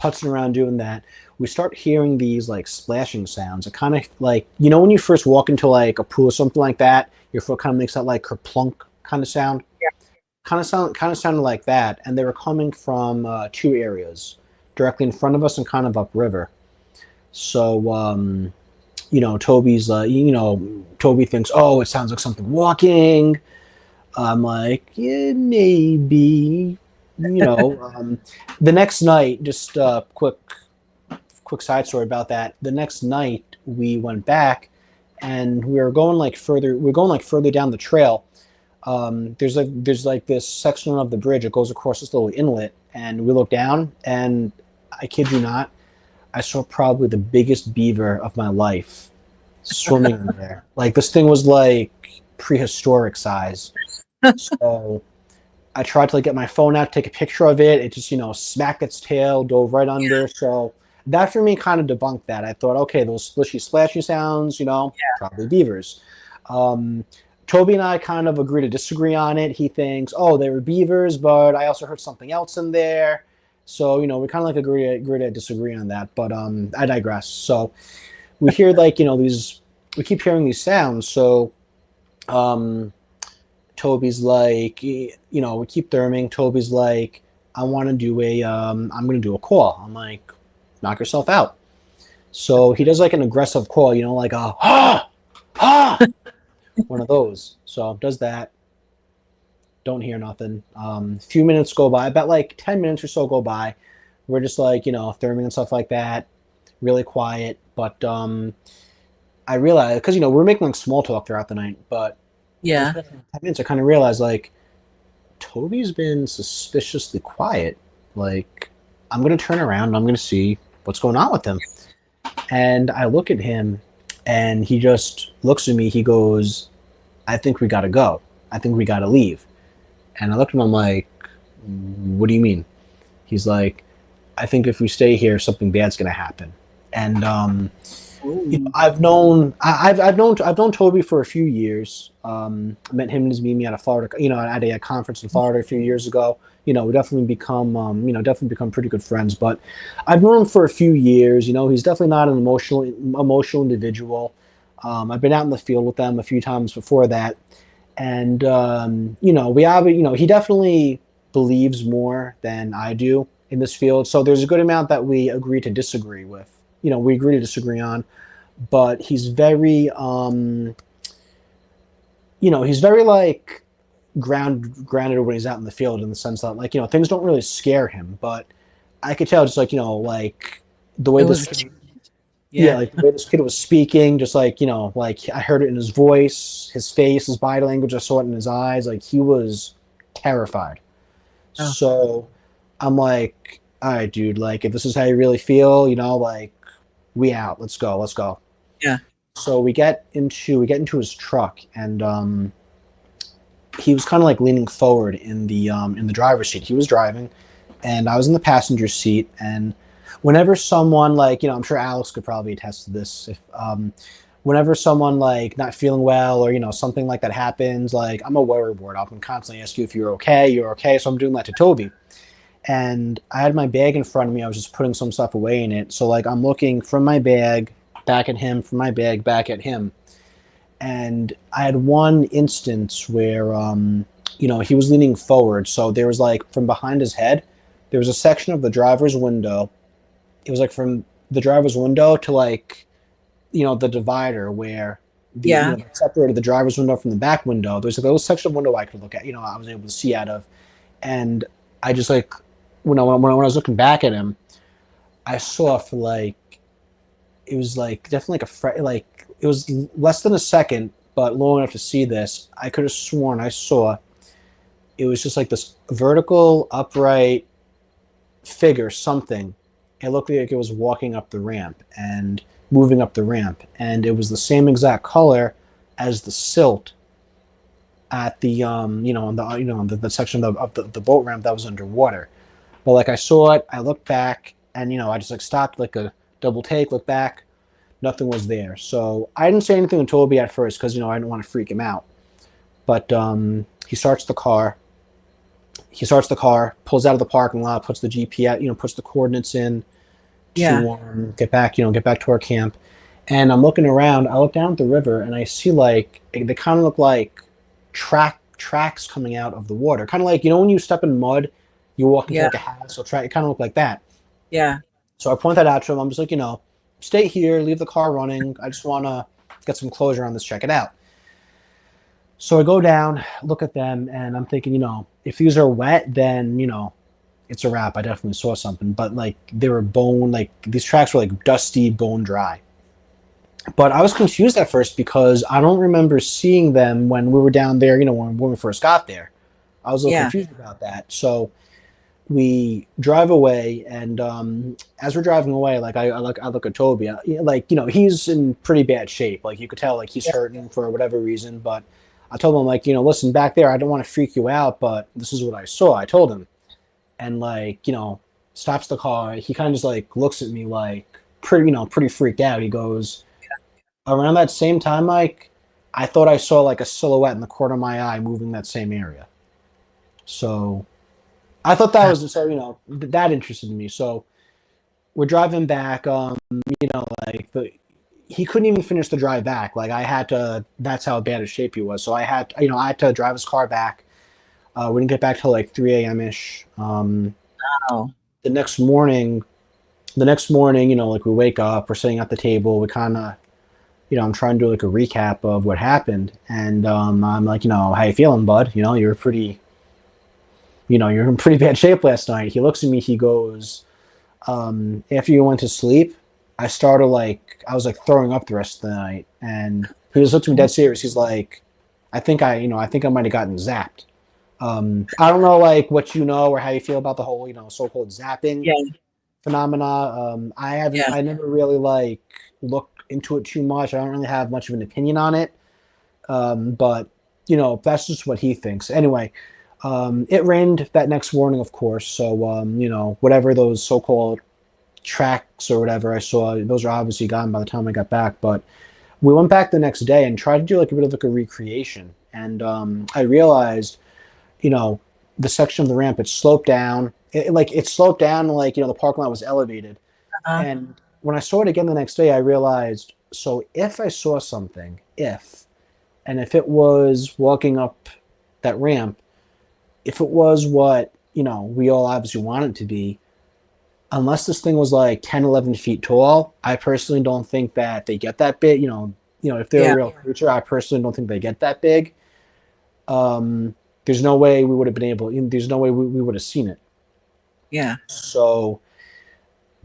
putzing around doing that. We start hearing these like splashing sounds. It kind of like when you first walk into like a pool or something like that, your foot kind of makes that like kerplunk kind of sound. Yeah. Kind of sounded like that, and they were coming from two areas, directly in front of us and kind of upriver. So Toby's Toby thinks, oh, it sounds like something walking. I'm like, yeah, maybe. The next night, just quick quick side story about that. The next night we went back, and we were going like further. We're going like further down the trail. There's like this section of the bridge. It goes across this little inlet, and we look down, and I kid you not, I saw probably the biggest beaver of my life swimming in there. Like, this thing was like prehistoric size. So I tried to like get my phone out, take a picture of it. It just, smacked its tail, dove right under. So that for me kind of debunked that. I thought, okay, those splishy, splashy sounds, probably beavers. Toby and I kind of agree to disagree on it. He thinks, oh, they were beavers, but I also heard something else in there. So, we kind of like agree to disagree on that. But I digress. So we hear like, we keep hearing these sounds. So Toby's like, we keep therming. Toby's like, I'm going to do a call. I'm like, knock yourself out. So he does like an aggressive call, like a, one of those. So does that. Don't hear nothing. A few minutes go by, about like 10 minutes or so go by. We're just like, therming and stuff like that. Really quiet. But I realized, because, we're making like small talk throughout the night, but Yeah. 10 minutes, I kind of realized like, Toby's been suspiciously quiet. Like, I'm going to turn around and I'm going to see what's going on with him. And I look at him, and he just looks at me. He goes, I think we got to go. I think we got to leave. And I looked at him, I'm like, what do you mean? He's like, I think if we stay here, something bad's going to happen. And I've known Toby for a few years. I met him and his Mimi at a Florida, at a conference in Florida a few years ago. We definitely become pretty good friends. But I've known him for a few years. He's definitely not an emotional individual. I've been out in the field with them a few times before that, and he definitely believes more than I do in this field. So there's a good amount that we agree to disagree with. We agree to disagree on, but he's very, he's very like grounded when he's out in the field, in the sense that like, things don't really scare him, but I could tell just like, like the way like the way this kid was speaking, just like, like I heard it in his voice, his face, his body language, I saw it in his eyes, like he was terrified. Oh. So I'm like, all right, dude, like if this is how you really feel, like we out, let's go. Yeah. So we get into his truck, and he was kind of like leaning forward in the driver's seat. He was driving, and I was in the passenger seat. And whenever someone like, I'm sure Alex could probably attest to this, if whenever someone like not feeling well or something like that happens, like I'm a worrywart. I'll constantly ask you if you're okay. So I'm doing that to Toby. And I had my bag in front of me. I was just putting some stuff away in it. So like I'm looking from my bag back at him, from my bag back at him. And I had one instance where, he was leaning forward. So there was like from behind his head, there was a section of the driver's window. It was like from the driver's window to like, the divider where separated the driver's window from the back window. There's like a little section of window I could look at, I was able to see out of. And I just like, when I was looking back at him, I saw for like, it was like definitely like it was less than a second, but long enough to see this. I could have sworn I saw it was just like this vertical, upright figure, something. It looked like it was walking up the ramp and moving up the ramp, and it was the same exact color as the silt at the on the section of the boat ramp that was underwater. But like I saw it, I looked back, and I just like stopped, like a double take, looked back, nothing was there. So I didn't say anything to Toby at first because I didn't want to freak him out. But he starts the car, pulls out of the parking lot, puts the GPS, puts the coordinates in to get back to our camp. And I'm looking around. I look down at the river, and I see like they kind of look like tracks coming out of the water, kind of like when you step in mud, you walk into like a house or track. It kind of looked like that. Yeah. So I point that out to him. I'm just like, stay here, leave the car running. I just want to get some closure on this, check it out. So I go down, look at them, and I'm thinking, if these are wet, then, it's a wrap. I definitely saw something, but like they were bone, like these tracks were like dusty, bone dry. But I was confused at first because I don't remember seeing them when we were down there. When we first got there, I was a little Yeah. confused about that. So we drive away, and as we're driving away, like I look at Toby, like he's in pretty bad shape. Like you could tell, like he's hurting for whatever reason. But I told him, like, listen, back there, I don't want to freak you out, but this is what I saw. I told him, and like stops the car. He kind of just like looks at me like pretty freaked out. He goes, around that same time, Mike, I thought I saw like a silhouette in the corner of my eye moving that same area. So I thought that was that interested me. So we're driving back. Like he couldn't even finish the drive back. Like I had to. That's how bad of shape he was. So I had to drive his car back. We didn't get back till like 3 a.m. ish. Oh. The next morning, like we wake up, we're sitting at the table. We kind of, I'm trying to do like a recap of what happened, and I'm like, how you feeling, bud? You're pretty. You're in pretty bad shape last night. He looks at me. He goes, after you went to sleep, I was like throwing up the rest of the night. And he just looked at me dead serious. He's like, I think I might have gotten zapped. I don't know like what or how you feel about the whole, so-called zapping phenomena. I never really like looked into it too much. I don't really have much of an opinion on it. But that's just what he thinks. Anyway, it rained that next morning, of course. So, whatever those so-called tracks or whatever I saw, those are obviously gone by the time I got back. But we went back the next day and tried to do like a bit of like a recreation. And I realized, the section of the ramp, it sloped down. It sloped down like, the parking lot was elevated. And when I saw it again the next day, I realized, so if I saw something, if it was walking up that ramp, if it was what, we all obviously want it to be, unless this thing was like 10, 11 feet tall, I personally don't think that they get that big. If they're a real creature, I personally don't think they get that big. There's no way we would have been able, there's no way we would have seen it. Yeah. So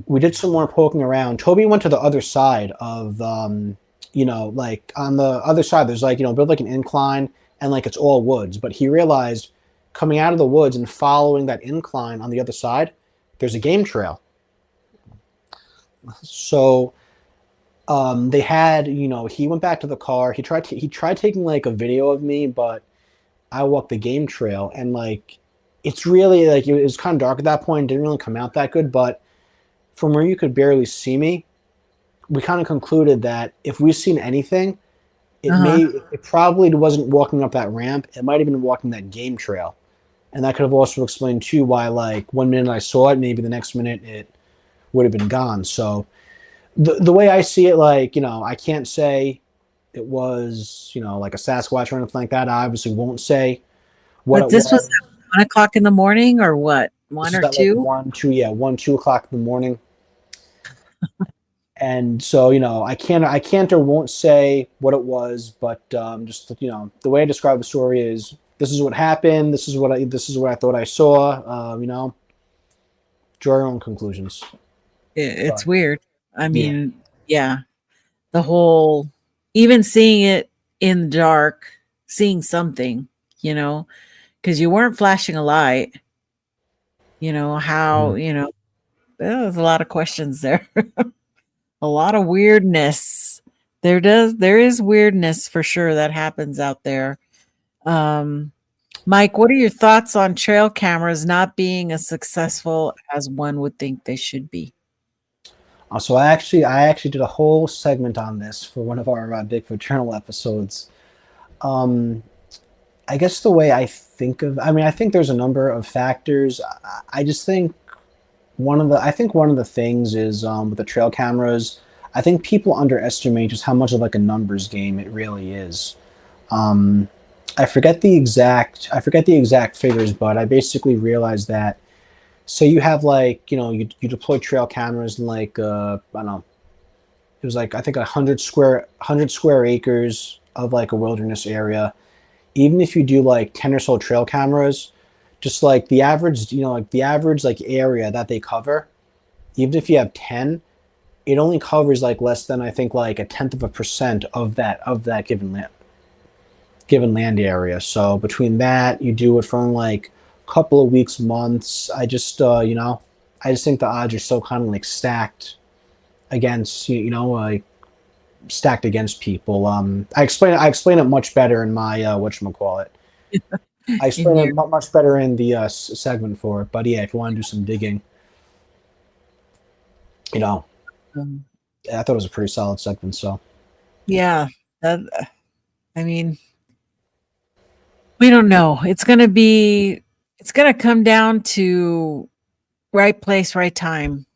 we did some more poking around. Toby went to the other side of, like on the other side, there's like, build like an incline and like it's all woods. But he realized coming out of the woods and following that incline on the other side, there's a game trail. So they had, he went back to the car. He tried taking like a video of me, but I walked the game trail and like, it's really like, it was kind of dark at that point. Didn't really come out that good, but from where you could barely see me, we kind of concluded that if we've seen anything, it probably wasn't walking up that ramp. It might have been walking that game trail. And that could have also explained too why like 1 minute I saw it, maybe the next minute it would have been gone. So the way I see it, like, I can't say it was, like a Sasquatch or anything like that. I obviously won't say what But this was at 1 o'clock in the morning or what? 1 or 2? Like 1, 2 o'clock in the morning. And so, I can't or won't say what it was, but just, the way I describe the story is this is what happened. This is what I thought I saw. Draw your own conclusions. It's weird. I mean, the whole, even seeing it in the dark, seeing something, because you weren't flashing a light, how, there's a lot of questions there. A lot of weirdness. There is weirdness for sure that happens out there. Mike, what are your thoughts on trail cameras not being as successful as one would think they should be? So I actually did a whole segment on this for one of our Bigfoot Journal episodes. I guess the way I think I think there's a number of factors. I just think one of the things is with the trail cameras, I think people underestimate just how much of like a numbers game it really is. I forget the exact figures, but I basically realized that, say you have like, you deploy trail cameras in like, I don't know, it was like, I think 100 square acres of like a wilderness area. Even if you do like 10 or so trail cameras, just like the average, like the average like area that they cover, even if you have 10, it only covers like less than, I think, like 0.1% of that given land area. So between that, you do it for like a couple of weeks, months. I just I just think the odds are so kind of like stacked against like stacked against people. I explain it much better in my whatchamacallit. I In explain it your much better in the segment for it. But yeah, if you want to do some digging, you know, um, I thought it was a pretty solid segment. So yeah, that, I mean, we don't know. It's gonna come down to right place, right time.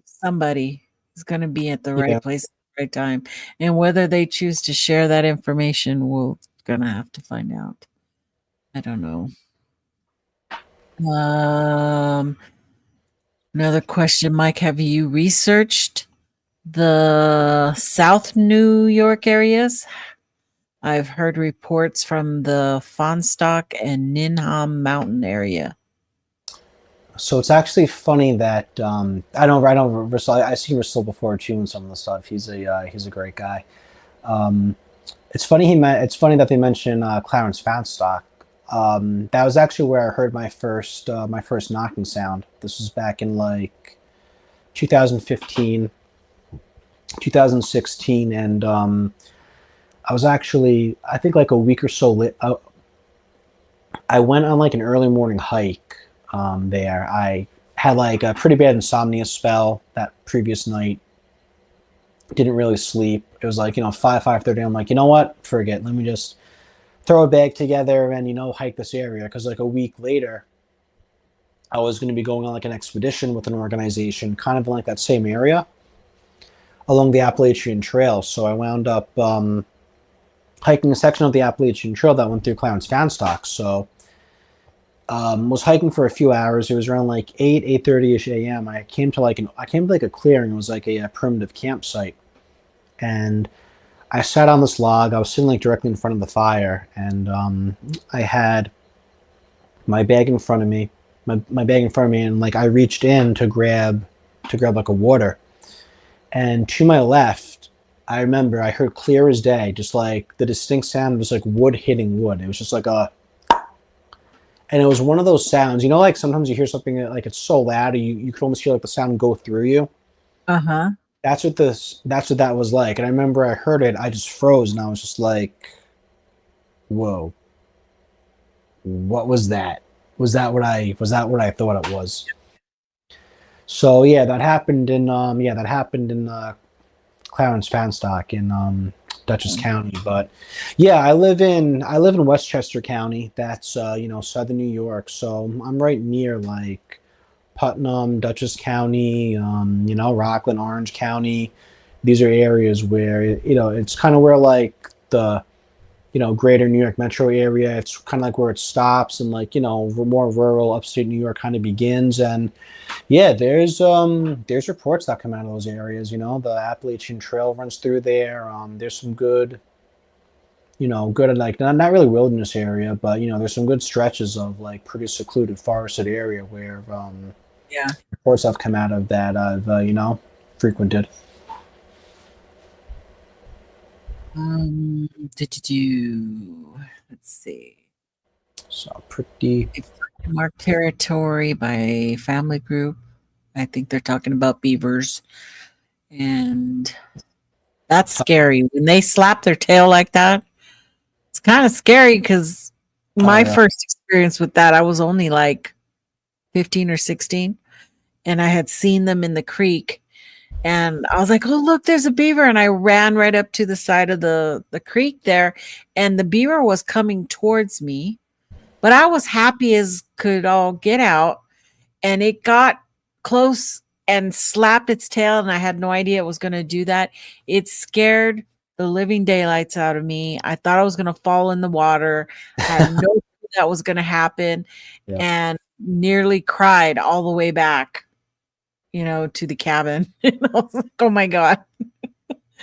Somebody is gonna be at the yeah, right place at the right time. And whether they choose to share that information, we're gonna have to find out. I don't know. Um, Another question, Mike, have you researched the South New York areas? I've heard reports from the Fonstock and Ninham Mountain area. so it's actually funny that I know Russell. I see Russell before too and some of the stuff. He's a great guy. Um, it's funny that they mention Clarence Foundstock. That was actually where I heard my first knocking sound. This was back in like 2015, 2016, and I was actually, I think, like a week or so lit. I went on like an early morning hike there. I had like a pretty bad insomnia spell that previous night. Didn't really sleep. It was like 5:30. I'm like, you know what? Forget. Let me just throw a bag together and hike this area, because like a week later I was going to be going on like an expedition with an organization kind of in like that same area along the Appalachian Trail. So I wound up hiking a section of the Appalachian Trail that went through Clarence Foundstock. So was hiking for a few hours. It was around like 8:30ish a.m. I came to like a clearing. It was like a primitive campsite, and I sat on this log. I was sitting like directly in front of the fire, and I had my bag in front of me, and like I reached in to grab like a water, and to my left, I remember I heard clear as day, just like the distinct sound was like wood hitting wood. It was just like and it was one of those sounds, like sometimes you hear something that, like, it's so loud, you could almost hear like the sound go through you. Uh-huh. That's what that was like. And I remember I heard it, I just froze, and I was just like, whoa, what was that? Was that what I thought it was? So yeah, that happened in Clarence Foundstock in Dutchess County. But yeah, I live in Westchester County. That's southern New York. So I'm right near like Putnam, Dutchess County, Rockland, Orange County. These are areas where it's kind of where like the greater New York metro area. It's kind of like where it stops, and like more rural upstate New York kind of begins. And yeah, there's reports that come out of those areas. The Appalachian Trail runs through there. There's some good, good, like, not really wilderness area, but there's some good stretches of like pretty secluded forested area where Yeah. reports have come out of that I've frequented. Let's see. So pretty Marked territory by family group. I think they're talking about beavers. And that's scary. When they slap their tail like that, it's kind of scary, because my yeah. first experience with that, I was only like 15 or 16, and I had seen them in the creek, and I was like, oh, look, there's a beaver. And I ran right up to the side of the creek there, and the beaver was coming towards me, but I was happy as could all get out, and it got close and slapped its tail, and I had no idea it was going to do that. It scared the living daylights out of me. I thought I was going to fall in the water. I had no clue that was going to happen, Yeah. and nearly cried all the way back, to the cabin. I was like, oh my God.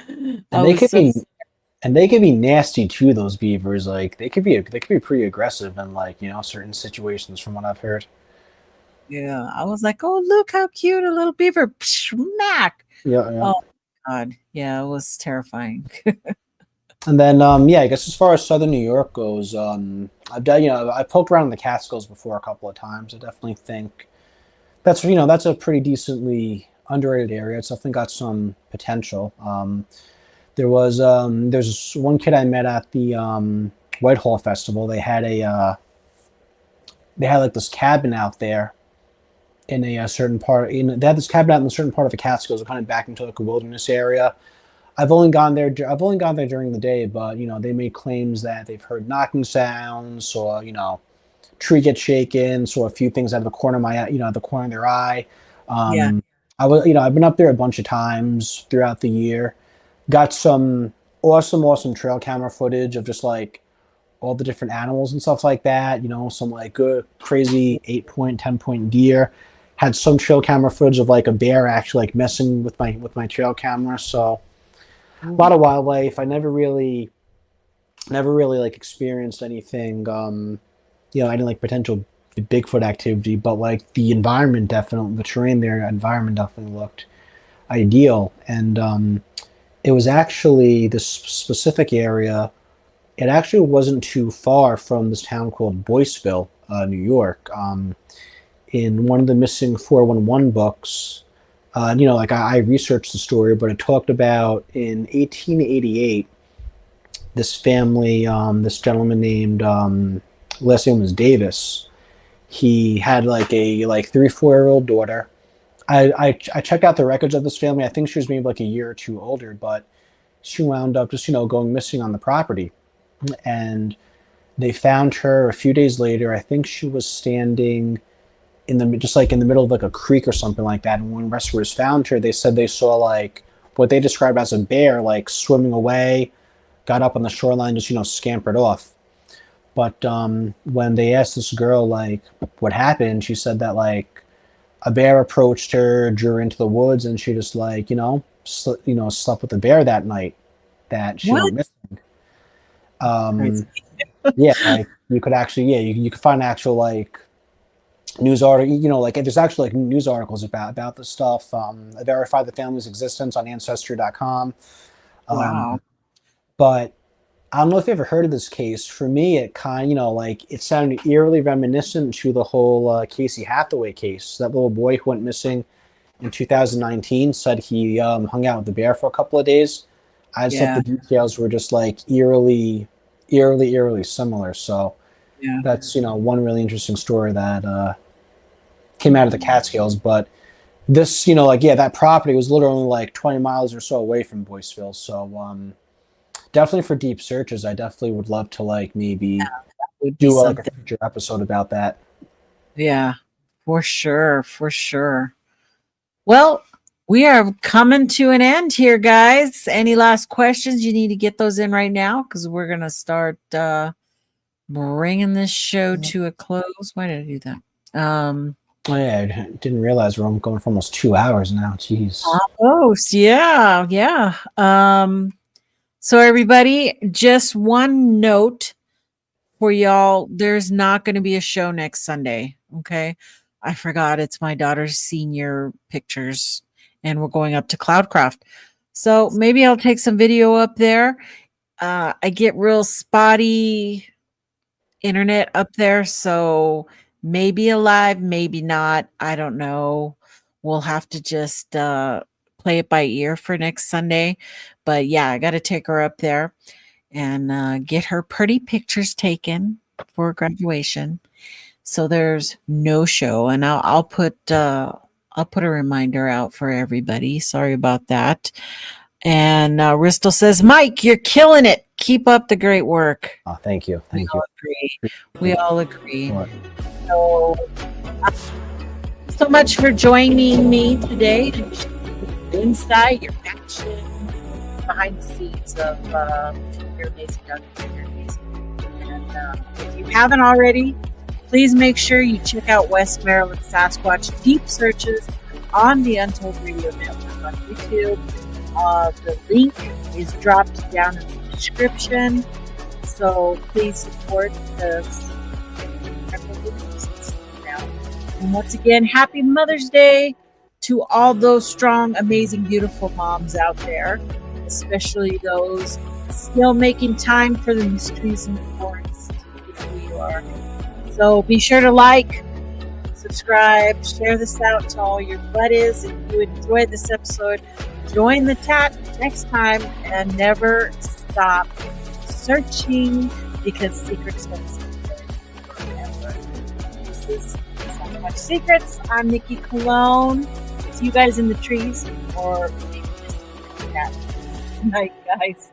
And they could be And they can be nasty too, those beavers. Like they could be pretty aggressive in like, certain situations from what I've heard. Yeah, I was like, oh, look how cute, a little beaver. Smack. Yeah, yeah. Oh God. Yeah, it was terrifying. And then I guess as far as southern New York goes, I've done, I poked around in the Catskills before a couple of times. I definitely think that's a pretty decently underrated area. It's definitely got some potential. There's one kid I met at the Whitehall Festival. They had like this cabin out there in a certain part. They had this cabin out in a certain part of the Catskills, kind of back into like a wilderness area. I've only gone there during the day, but they made claims that they've heard knocking sounds, saw tree get shaken, saw a few things out of the corner of the corner of their eye. Yeah. I've been up there a bunch of times throughout the year. Got some awesome trail camera footage of just like all the different animals and stuff like that. Some like good crazy 8-point, 10-point deer. Had some trail camera footage of like a bear actually like messing with my trail camera. So a lot of wildlife. I never really like experienced anything. I didn't like potential Bigfoot activity, but like the environment the terrain there, environment definitely looked ideal. And it was actually this specific area. It actually wasn't too far from this town called Boyceville, New York. In one of the missing 411 books, I researched the story, but it talked about in 1888, this family, this gentleman named, last name was Davis. He had like a 3-4-year-old daughter. I checked out the records of this family. I think she was maybe like a year or two older, but she wound up just, going missing on the property. And they found her a few days later. I think she was standing in the middle of like a creek or something like that. And when rescuers found her, they said they saw like what they described as a bear like swimming away, got up on the shoreline, just scampered off. But when they asked this girl like what happened, she said that like a bear approached her, drew her into the woods, and she just like slept with the bear that night that she went missing. Like you could actually you could find actual like news article, like there's actually like news articles about this stuff. I verified the family's existence on ancestry.com. Wow. But I don't know if you ever heard of this case. For me, it kind it sounded eerily reminiscent to the whole Casey Hathaway case. That little boy who went missing in 2019 said he hung out with the bear for a couple of days. I just thought the details were just like eerily similar. So that's one really interesting story that came out of the Catskills. But this that property was literally like 20 miles or so away from Boyceville. So definitely for deep searches, I definitely would love to like maybe do like a future episode about that. Yeah, for sure. Well, we are coming to an end here, guys. Any last questions? You need to get those in right now because we're going to start bringing this show to a close. Why did I do that? I didn't realize we're going for almost 2 hours now. Jeez. Almost, yeah. So everybody, just one note for y'all. There's not going to be a show next Sunday. Okay. I forgot it's my daughter's senior pictures and we're going up to Cloudcraft. So maybe I'll take some video up there. I get real spotty internet up there. So maybe alive, maybe not. I don't know. We'll have to just play it by ear for next Sunday. But yeah, I got to take her up there and get her pretty pictures taken for graduation. So there's no show, and I'll put a reminder out for everybody. Sorry about that. And Ristel says, Mike, you're killing it. Keep up the great work. Oh, thank you. We all agree. So much for joining me today to share your insight, your passion, behind the scenes of your amazing documentaries. And if you haven't already, please make sure you check out West Maryland Sasquatch Deep Searches on the Untold Radio Network on YouTube. The link is dropped down in the description. So please support the and once again, happy Mother's Day to all those strong, amazing, beautiful moms out there, especially those still making time for the mysteries in the forest, who you are. So be sure to like, subscribe, share this out to all your buddies. If you enjoyed this episode, join the chat next time and never stop searching, because secrets don't stay forever. This is Sasquatch Secrets. I'm Nikki Colon. See you guys in the trees, or maybe just in the chat. Good night, guys.